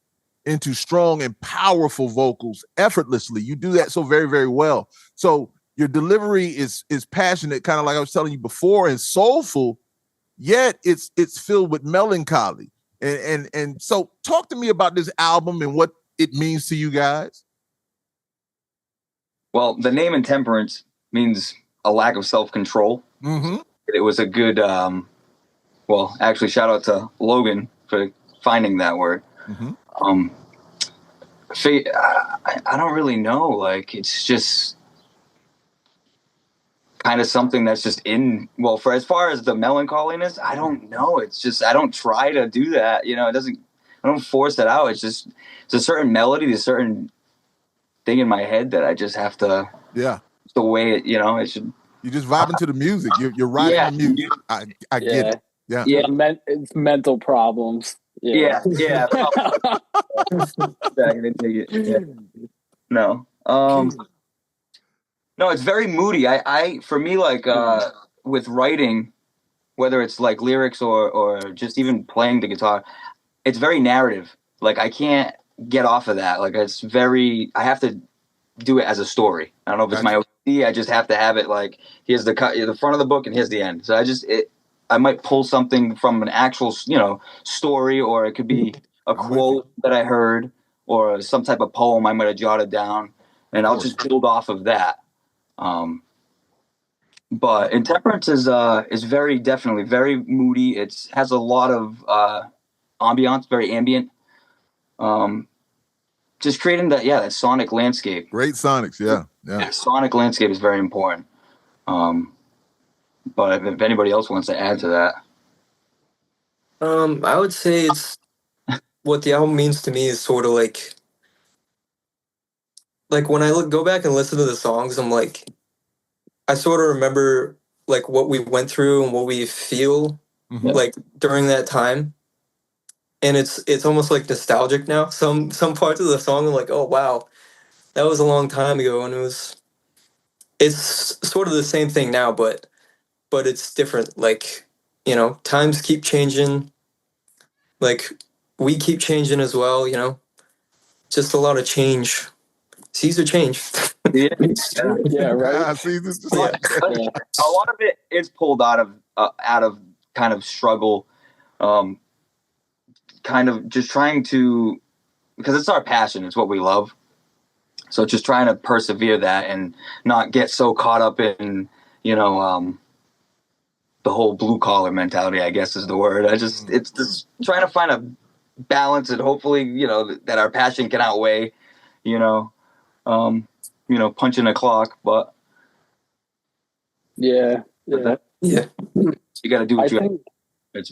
into strong and powerful vocals effortlessly. You do that so very, very well. So your delivery is passionate, kind of like I was telling you before, and soulful, yet it's filled with melancholy. And so talk to me about this album and what it means to you guys. Well, the name Intemperance means a lack of self-control. Mm-hmm. It was a good, well, actually, shout out to Logan for finding that word. Mm-hmm. I don't really know. Like, it's just kind of something that's just well, for as far as the melancholiness, I don't know. It's just, I don't try to do that. You know, I don't force it out. It's a certain melody, a certain thing in my head that I just have to, it's the way it, you know, it should. You're just vibing to the music. You're riding the music. I get it. Yeah. It's mental problems. Yeah. No. No, it's very moody. I for me, like with writing, whether it's like lyrics or just even playing the guitar, it's very narrative. Like, I can't get off of that. Like, I have to do it as a story. I don't know if it's my OCD. I just have to have it like, here's the front of the book and here's the end. So I might pull something from an actual, you know, story, or it could be a quote that I heard, or some type of poem I might have jotted down, and I'll just build off of that. But Intemperance is definitely very moody. It has a lot of ambiance, very ambient. Just creating that sonic landscape. Great sonics, yeah. Sonic landscape is very important. But if anybody else wants to add to that, I would say it's what the album means to me is sort of like when I go back and listen to the songs, I'm like, I sort of remember like what we went through and what we feel like during that time. And it's almost like nostalgic now. Some parts of the song are like, oh wow, that was a long time ago, and it's sort of the same thing now, but it's different. Like, you know, times keep changing. Like, we keep changing as well, you know. Just a lot of change. Caesar changed. Right. Caesar's just a lot of it is pulled out of kind of struggle. Kind of just trying to, because it's our passion, it's what we love. So just trying to persevere that and not get so caught up in, you know, the whole blue collar mentality, I guess is the word. It's just trying to find a balance, and hopefully, you know, that our passion can outweigh, punching a clock. But yeah, You got to do what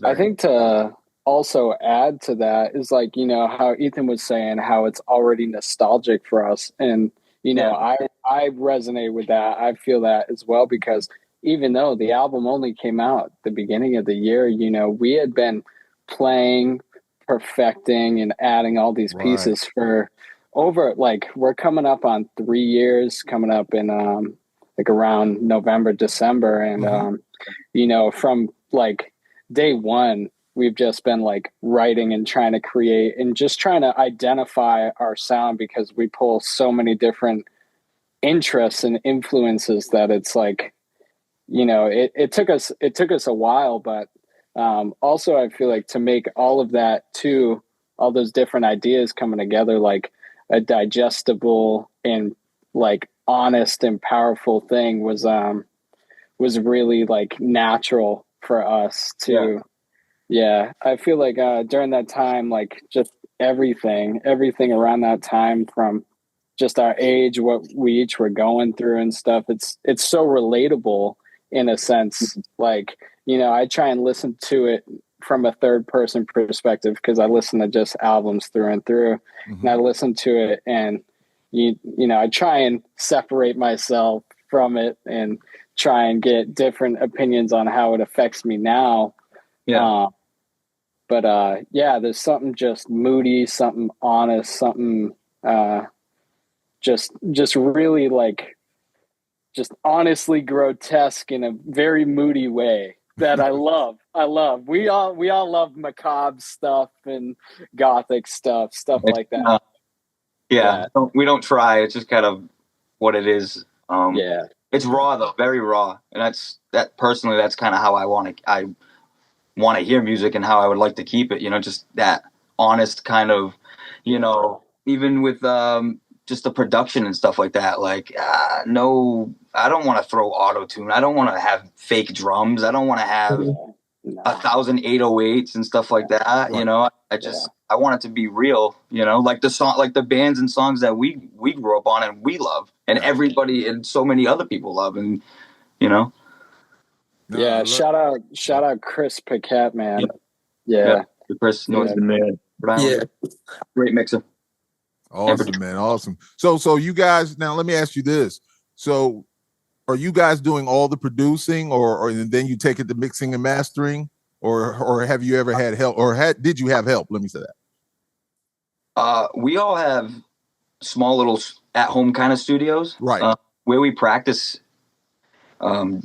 I think to also add to that is like, you know, how Ethan was saying how it's already nostalgic for us. And, you know, I resonate with that. I feel that as well, because even though the album only came out at the beginning of the year, you know, we had been playing, perfecting, and adding all these pieces for over, like, we're coming up on 3 years, coming up in like around November, December. And, you know, from like day one, we've just been like writing and trying to create and just trying to identify our sound, because we pull so many different interests and influences that it's like, you know, it took us a while, but also I feel like to make all of that too, all those different ideas coming together, like a digestible and like honest and powerful thing was really like natural for us to, I feel like during that time, like just everything around that time, from just our age, what we each were going through and stuff, it's so relatable in a sense. Like, you know, I try and listen to it from a third person perspective, because I listen to just albums through and through, and I listen to it, and you know, I try and separate myself from it and try and get different opinions on how it affects me now. But there's something just moody, something honest, something just really like just honestly grotesque in a very moody way that I love. We all love macabre stuff and gothic stuff like that. We don't try. It's just kind of what it is. It's raw though, very raw, and that's kind of how I want to hear music, and how I would like to keep it. You know, just that honest kind of, you know, even with just the production and stuff like that. Like, no, I don't want to throw auto-tune. I don't want to have fake drums. I don't want to have 1,000 808s and stuff like that. You know, I want it to be real, you know, like the song, like the bands and songs that we grew up on and we love, and everybody and so many other people love, and, you know. Shout out Chris Paquette, man. Chris knows the man. Great mixer. Awesome, man. Awesome. So you guys, now let me ask you this. So are you guys doing all the producing, or then you take it to mixing and mastering, or have you ever had help, or did you have help? Let me say that. We all have small little at-home kind of studios, right? Where we practice.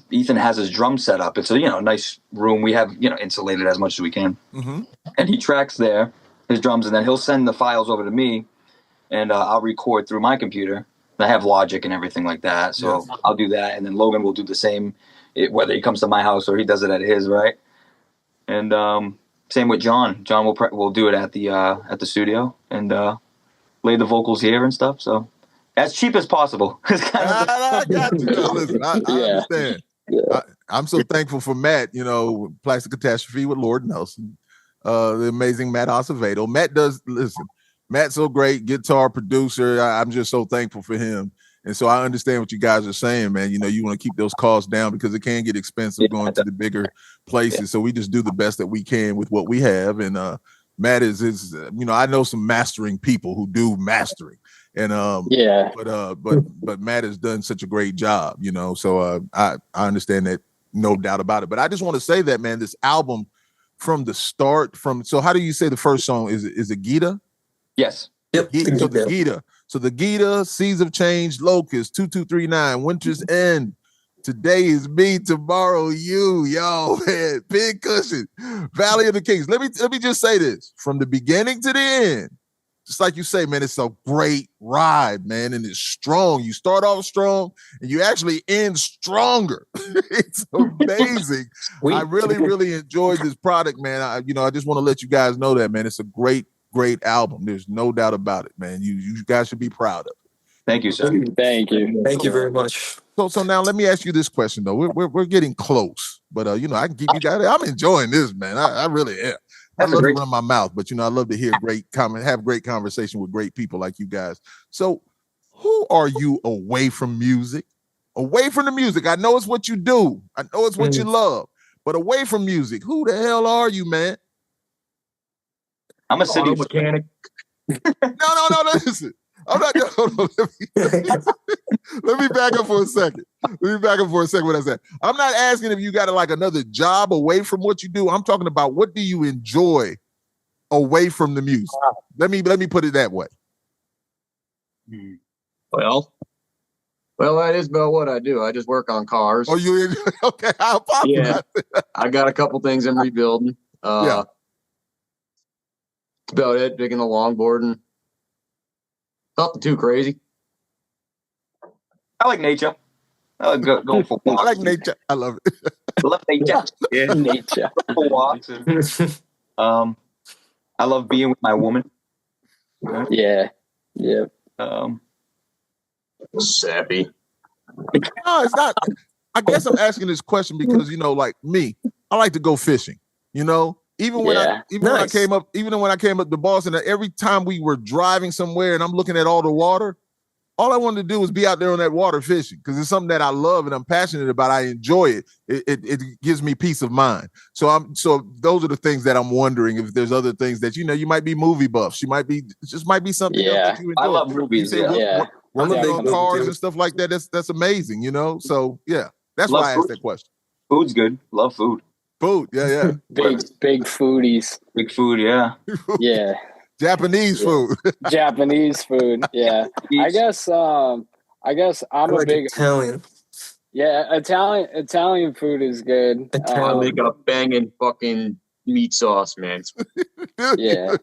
Ethan has his drum set up. It's a, you know, nice room. We have, you know, insulated as much as we can, and he tracks there his drums, and then he'll send the files over to me, and I'll record through my computer. I have Logic and everything like that, so I'll do that, and then Logan will do the same, whether he comes to my house or he does it at his, right? And same with John. John will do it at the studio and lay the vocals here and stuff. So as cheap as possible. I got you. No, listen, I understand. I'm so thankful for Matt. You know, Plastic Catastrophe with Lord Nelson, the amazing Matt Acevedo. Matt's so great, guitar producer. I'm just so thankful for him. And so I understand what you guys are saying, man. You know, you want to keep those costs down because it can get expensive going to the bigger places. So we just do the best that we can with what we have. And Matt is you know, I know some mastering people who do mastering. And but Matt has done such a great job, you know. So I understand that, no doubt about it. But I just want to say that, man, this album from the start, so how do you say the first song? Is it Gita? Yes. Yep. So the Gita. So the Gita, Seas of Change, Locust, 2239, Winter's End. Today is me, tomorrow you, yo, man. Big Cushion, Valley of the Kings. Let me just say this, from the beginning to the end, just like you say, man, it's a great ride, man, and it's strong. You start off strong, and you actually end stronger. It's amazing. I really, really enjoyed this product, man. I just want to let you guys know that, man. It's a great album. There's no doubt about it, man. You guys should be proud of it. Thank you, sir. Thank you. Thank you very much. So now let me ask you this question though. We're getting close, but you know, I can keep you guys. I'm enjoying this, man. I really am. I love to run my mouth, but you know, I love to hear have great conversation with great people like you guys. So who are you away from music? away from the music. I know it's what you do. I know it's what you love. But away from music, who the hell are you, man? I'm a city mechanic. No, listen. I'm not gonna hold on. Let me back up for a second. What I said. I'm not asking if you got like another job away from what you do. I'm talking about what do you enjoy away from the music. Let me put it that way. Well, that is about what I do. I just work on cars. Oh, you okay? How popular? Yeah, I got a couple things I'm rebuilding. That's about it. Digging the longboard and nothing too crazy. I like nature. I like go for walks. I like nature. I love it. I love nature. Yeah, nature. For walks. I love being with my woman. Yeah. Sappy. No, it's not. I guess I'm asking this question because like me, I like to go fishing. Even when I came up to Boston, every time we were driving somewhere and I'm looking at all the water, all I wanted to do was be out there on that water fishing because it's something that I love and I'm passionate about. I enjoy it. It gives me peace of mind. So those are the things that I'm wondering if there's other things that you might be movie buffs. It just might be something else that you enjoy. I love movies. Working on cars and stuff like that. That's amazing. So yeah, that's why I asked that question. Food's good. Love food. Food, yeah. Big foodies. Big food, yeah. Yeah. Japanese food. Japanese food, yeah. I guess I'm a big Italian. Yeah, Italian food is good. They got a banging fucking meat sauce, man. Yeah.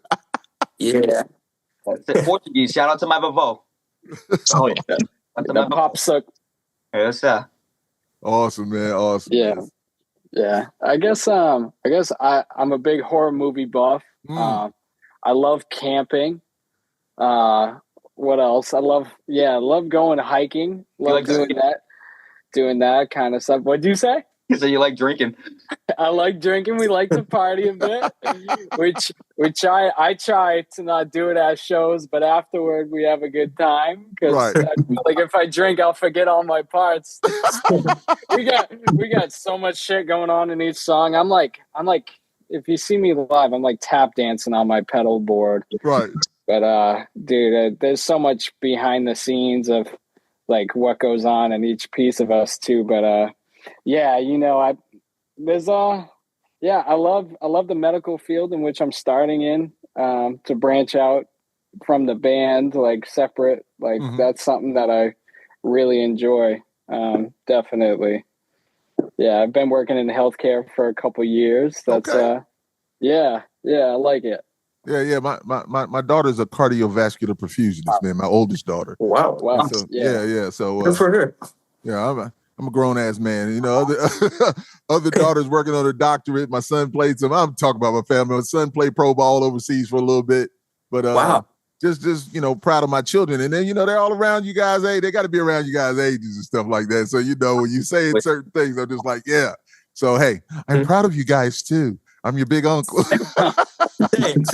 Portuguese. Shout out to my vovô. Oh yeah. The popsicle. Yes, sir. Awesome, man. Awesome. Yeah. I guess I'm a big horror movie buff. I love camping. What else? I love going hiking. Love doing that kind of stuff. What'd you say? So you like drinking? I like drinking. We like to party a bit, which I try to not do it at shows, but afterward we have a good time because like if I drink, I'll forget all my parts. we got so much shit going on in each song. I'm like, if you see me live, I'm like tap dancing on my pedal board. Right. But dude, there's so much behind the scenes of like what goes on in each piece of us too. But I love the medical field in which I'm starting in to branch out from the band, like separate. Like that's something that I really enjoy. Definitely. Yeah, I've been working in healthcare for a couple years. That's I like it. Yeah. My daughter's a cardiovascular perfusionist, man. My oldest daughter. Wow. So, yeah. So good for her. Yeah, I'm a grown ass man. Other daughters working on a doctorate. My son played some. I'm talking about my family. My son played pro ball overseas for a little bit, but wow. Just proud of my children. And then they're all around you guys' age. They got to be around you guys' ages and stuff like that. So when you say certain things, I'm just like, yeah. So hey, I'm proud of you guys too. I'm your big uncle. Thanks.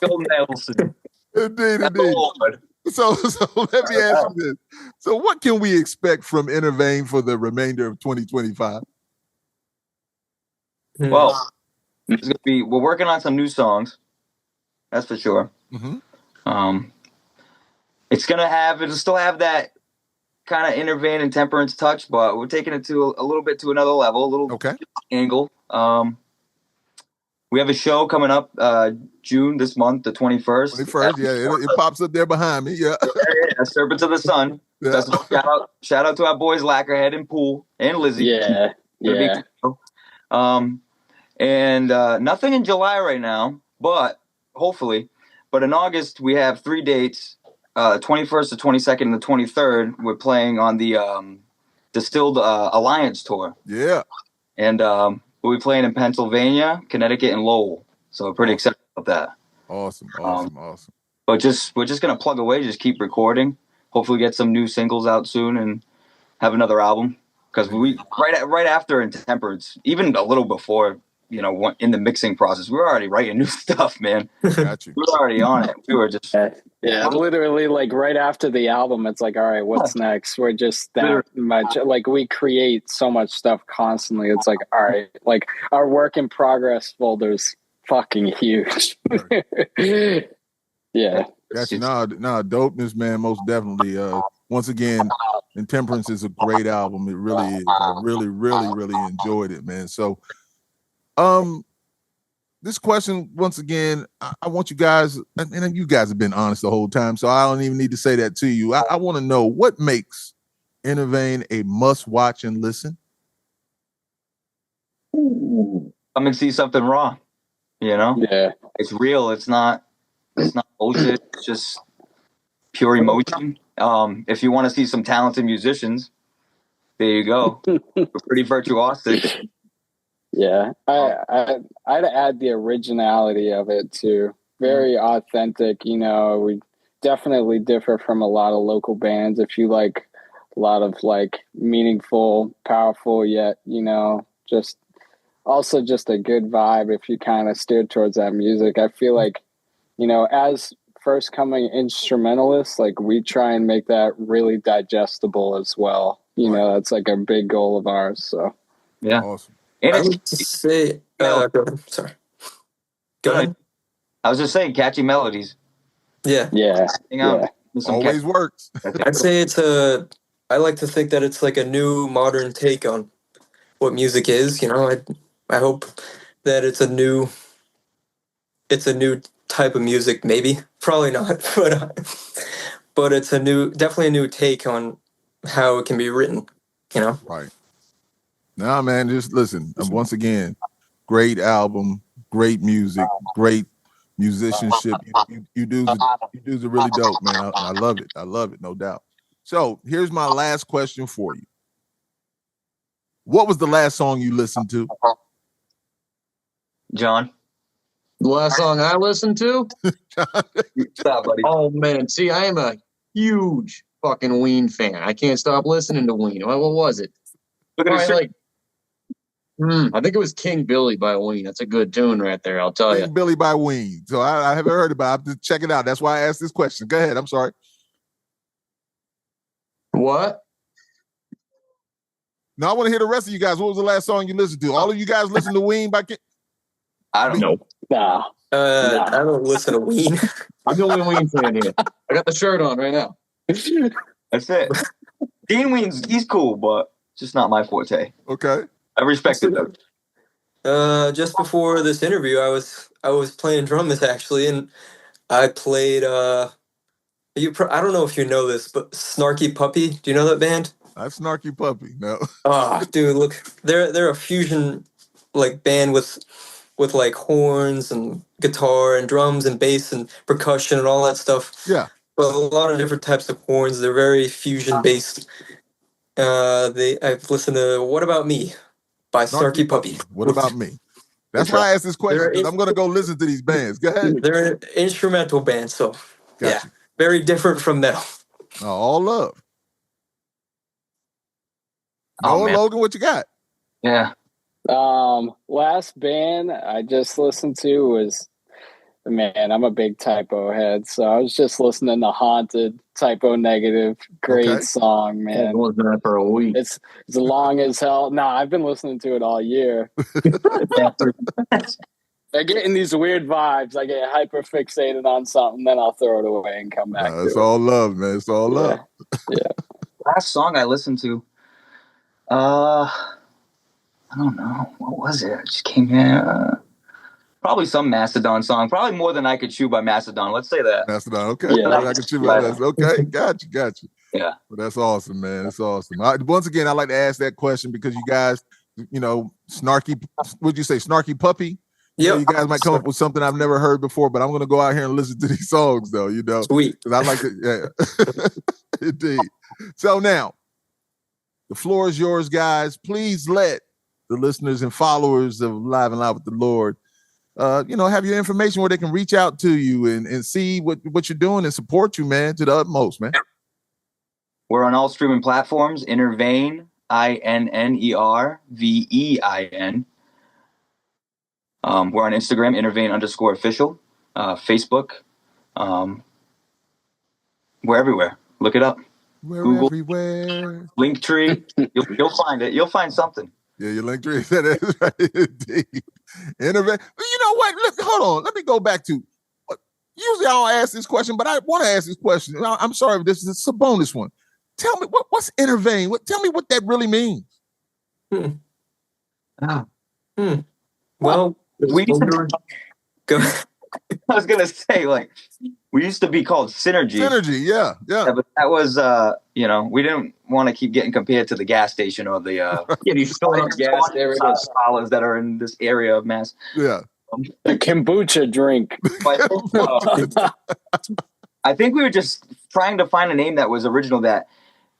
Phil Nelson. Indeed. So let me ask you this. So what can we expect from INNERVEIN for the remainder of 2025? Well, we're working on some new songs. That's for sure. It'll still have that kind of INNERVEIN and Temperance touch, but we're taking it to a little bit to another level, a little angle. We have a show coming up June this month, the 21st. 21st, it pops up there behind me. Yeah. Serpents of the Sun. Yeah. Shout out to our boys Lacquerhead and Pool and Lizzie. Yeah. And nothing in July right now, but hopefully. But in August we have 3 dates: 21st, the 22nd, and the 23rd. We're playing on the Distilled Alliance tour. Yeah. And we'll be playing in Pennsylvania, Connecticut, and Lowell. So we're pretty excited about that. Awesome. But we're just gonna plug away, just keep recording. Hopefully, get some new singles out soon and have another album. Because we right after Intemperance, even a little before in the mixing process. We were already writing new stuff, man. Got you. We were already on it. We were just literally like right after the album, it's like, all right, what's next? We're just that much like we create so much stuff constantly. It's like, all right, like our work in progress folder's fucking huge. Yeah. Got you. Nah, dopeness, man. Most definitely. Once again, Intemperance is a great album. It really is. I really, really, really enjoyed it, man. So, this question, once again, I want you guys, and you guys have been honest the whole time, so I don't even need to say that to you. I want to know what makes INNERVEIN a must-watch and listen. Come and see something raw. Yeah, it's real. It's not bullshit. It's just pure emotion. If you want to see some talented musicians, there you go. We're pretty virtuosic. Yeah, I'd add the originality of it too. Very authentic. We definitely differ from a lot of local bands. If you like a lot of like meaningful, powerful, yet just also just a good vibe. If you kind of steer towards that music, I feel like as first coming instrumentalists, like we try and make that really digestible as well. That's like a big goal of ours. So yeah, awesome. I would say, sorry. Go ahead. I was just saying, catchy melodies. Yeah. Always works. I'd say I like to think that it's like a new modern take on what music is. I hope that it's a new type of music. Maybe, probably not, but it's definitely a new take on how it can be written. Right. Nah, man, just listen. Once again, great album, great music, great musicianship. You dudes are really dope, man. I love it. I love it, no doubt. So here's my last question for you. What was the last song you listened to? John? The last song I listened to? Stop, buddy. Oh, man. See, I am a huge fucking Ween fan. I can't stop listening to Ween. What was it? Look at I think it was King Billy by Ween. That's a good tune right there, I'll tell you. King Billy by Ween. So I haven't heard about it. I have to check it out. That's why I asked this question. Go ahead. I'm sorry. What? No, I want to hear the rest of you guys. What was the last song you listened to? All of you guys listen to Ween by King? I don't know. Nah. I don't listen to Ween. I'm the only Ween fan here. I got the shirt on right now. That's it. Dean Ween's, he's cool, but just not my forte. Okay. I respect it though. Just before this interview, I was playing drums actually, and I played. I don't know if you know this, but Snarky Puppy. Do you know that band? That's Snarky Puppy. No. Oh, dude, look, they're a fusion like band with like horns and guitar and drums and bass and percussion and all that stuff. Yeah. But a lot of different types of horns. They're very fusion based. I've listened to "What About Me" by Snarky Puppy. What about me? That's why I asked this question, because I'm going to go listen to these bands. Go ahead. They're an instrumental band, so gotcha. Very different from metal. All love. Logan, what you got? Yeah. Last band I just listened to was, man, I'm a big Typo head, so I was just listening to Haunted, Typo Negative. Great song, man. I've been listening to that for a week. It's long as hell. Nah, I've been listening to it all year. I get in these weird vibes. I get hyper fixated on something, then I'll throw it away and come back. It's all love, man. It's all love. Yeah. Last song I listened to, I don't know. What was it? It just came in. Probably some Mastodon song. Probably More Than I Could Chew by Mastodon. Let's say that. Mastodon. Okay. Yeah. I could chew by that. Okay. Got you. Yeah. Well, that's awesome, man. That's awesome. Once again, I like to ask that question because you guys, Snarky, would you say Snarky Puppy? Yeah. You guys might come up with something I've never heard before, but I'm going to go out here and listen to these songs, though, Sweet. Because I like to, yeah. Indeed. So now, the floor is yours, guys. Please let the listeners and followers of Live and Loud with the Lord, have your information where they can reach out to you and see what you're doing and support you, man, to the utmost, man. We're on all streaming platforms. INNERVEIN, INNERVEIN. We're on Instagram, INNERVEIN_official, Facebook. We're everywhere. Look it up. We're Google, everywhere. Linktree. You'll find it. You'll find something. Yeah, your Linktree. That is right. Indeed. INNERVEIN. You know what? Look, hold on. Let me go back to. Usually I don't ask this question, but I want to ask this question. I'm sorry if this is a bonus one. Tell me what's INNERVEIN? Tell me what that really means. Well, we go. I was gonna say, like, we used to be called Synergy. Synergy, yeah. But that was, we didn't want to keep getting compared to the gas station or the these gas dollars that are in this area of Mass. Yeah. The kombucha drink. I think we were just trying to find a name that was original, that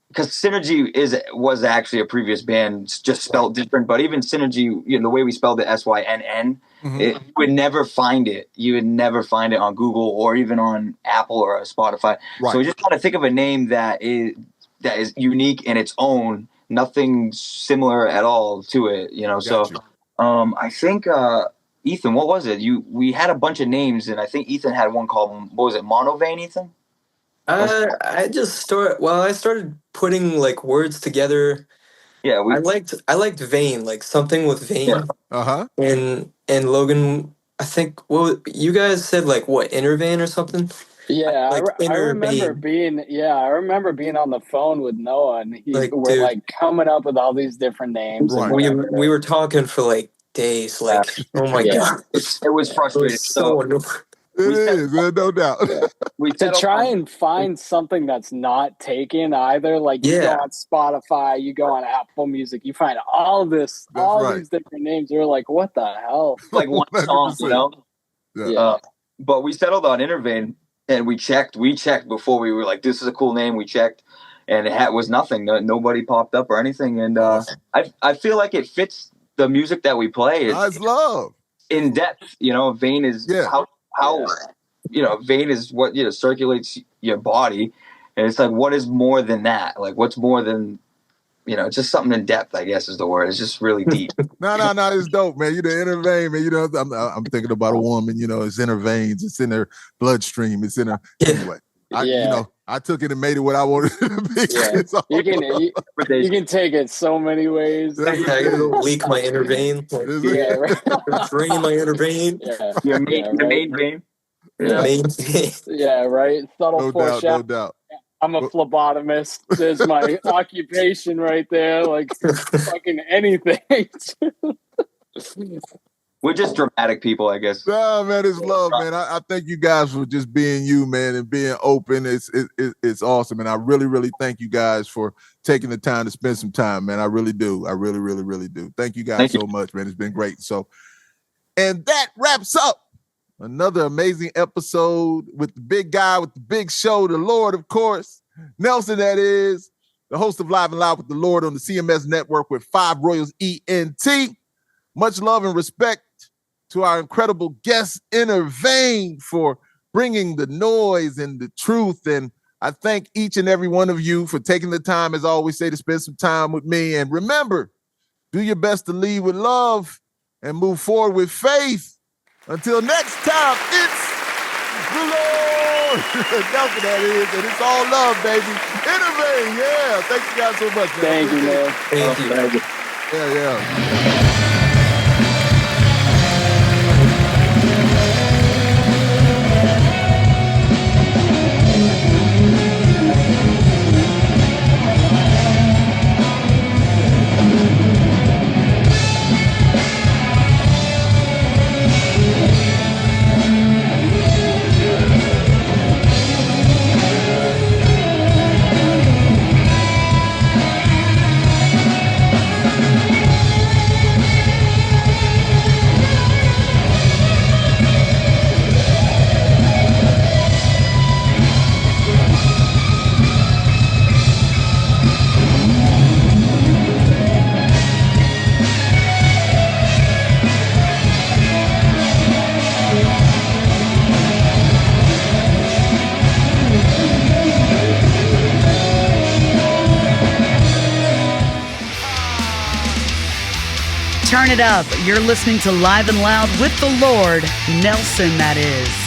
because Synergy was actually a previous band, just spelled different. But even Synergy, the way we spelled it, SYNN, you would never find it. You would never find it on Google or even on Apple or Spotify. Right. So we just want to think of a name that is unique in its own, nothing similar at all to it. So I think. Ethan, what was it? We had a bunch of names, and I think Ethan had one called, what was it, Monovein, Ethan? I started putting like words together. Yeah, I liked vein, like something with vein. Yeah. Uh-huh. And Logan, I think you guys said like what, INNERVEIN or something? Yeah, I remember being on the phone with Noah, and we're like coming up with all these different names. Right. And we were talking for like days, like, oh my god, it was frustrating. It is, no doubt. We to try and find something that's not taken either. Like you go on Spotify, you go on Apple Music, you find all these different names. We're like, what the hell? Like one song, Yeah. But we settled on INNERVEIN, and we checked before we were like, this is a cool name. We checked, and it was nothing. Nobody popped up or anything. And I feel like it fits the music that we play. It's love in depth. Vein is how vein is what circulates your body, and it's like, what is more than that? Like, what's more than it's just something in depth, I guess is the word. It's just really deep. No, it's dope, man. The inner vein, man. I'm thinking about a woman. It's in her veins, it's in her bloodstream, it's in her anyway. I took it and made it what I wanted it to be. Yeah. You can take it so many ways. I gotta leak my inner vein. Drain my inner vein. Yeah. Your main vein. Yeah. Yeah, right. Subtle foreshadow. No doubt. I'm a phlebotomist. There's my occupation right there. Like fucking anything. We're just dramatic people, I guess. No, man, it's love, man. I thank you guys for just being you, man, and being open. It's awesome, and I really, really thank you guys for taking the time to spend some time, man. I really do. I really, really, really do. Thank you guys so much, man. It's been great. So, and that wraps up another amazing episode with the big guy with the big show, the Lord, of course, Nelson. That is the host of Live and Loud with the Lord on the CMS Network with 5 Royals ENT. Much love and respect to our incredible guest, INNERVEIN, for bringing the noise and the truth. And I thank each and every one of you for taking the time, as I always say, to spend some time with me. And remember, do your best to lead with love and move forward with faith. Until next time, it's the Lord. Nelson, that is. And it's all love, baby. INNERVEIN, yeah. Thank you guys so much, man. Thank you, man. Thank you. Yeah. Turn it up. You're listening to Live and Loud with the Lord, Nelson, that is.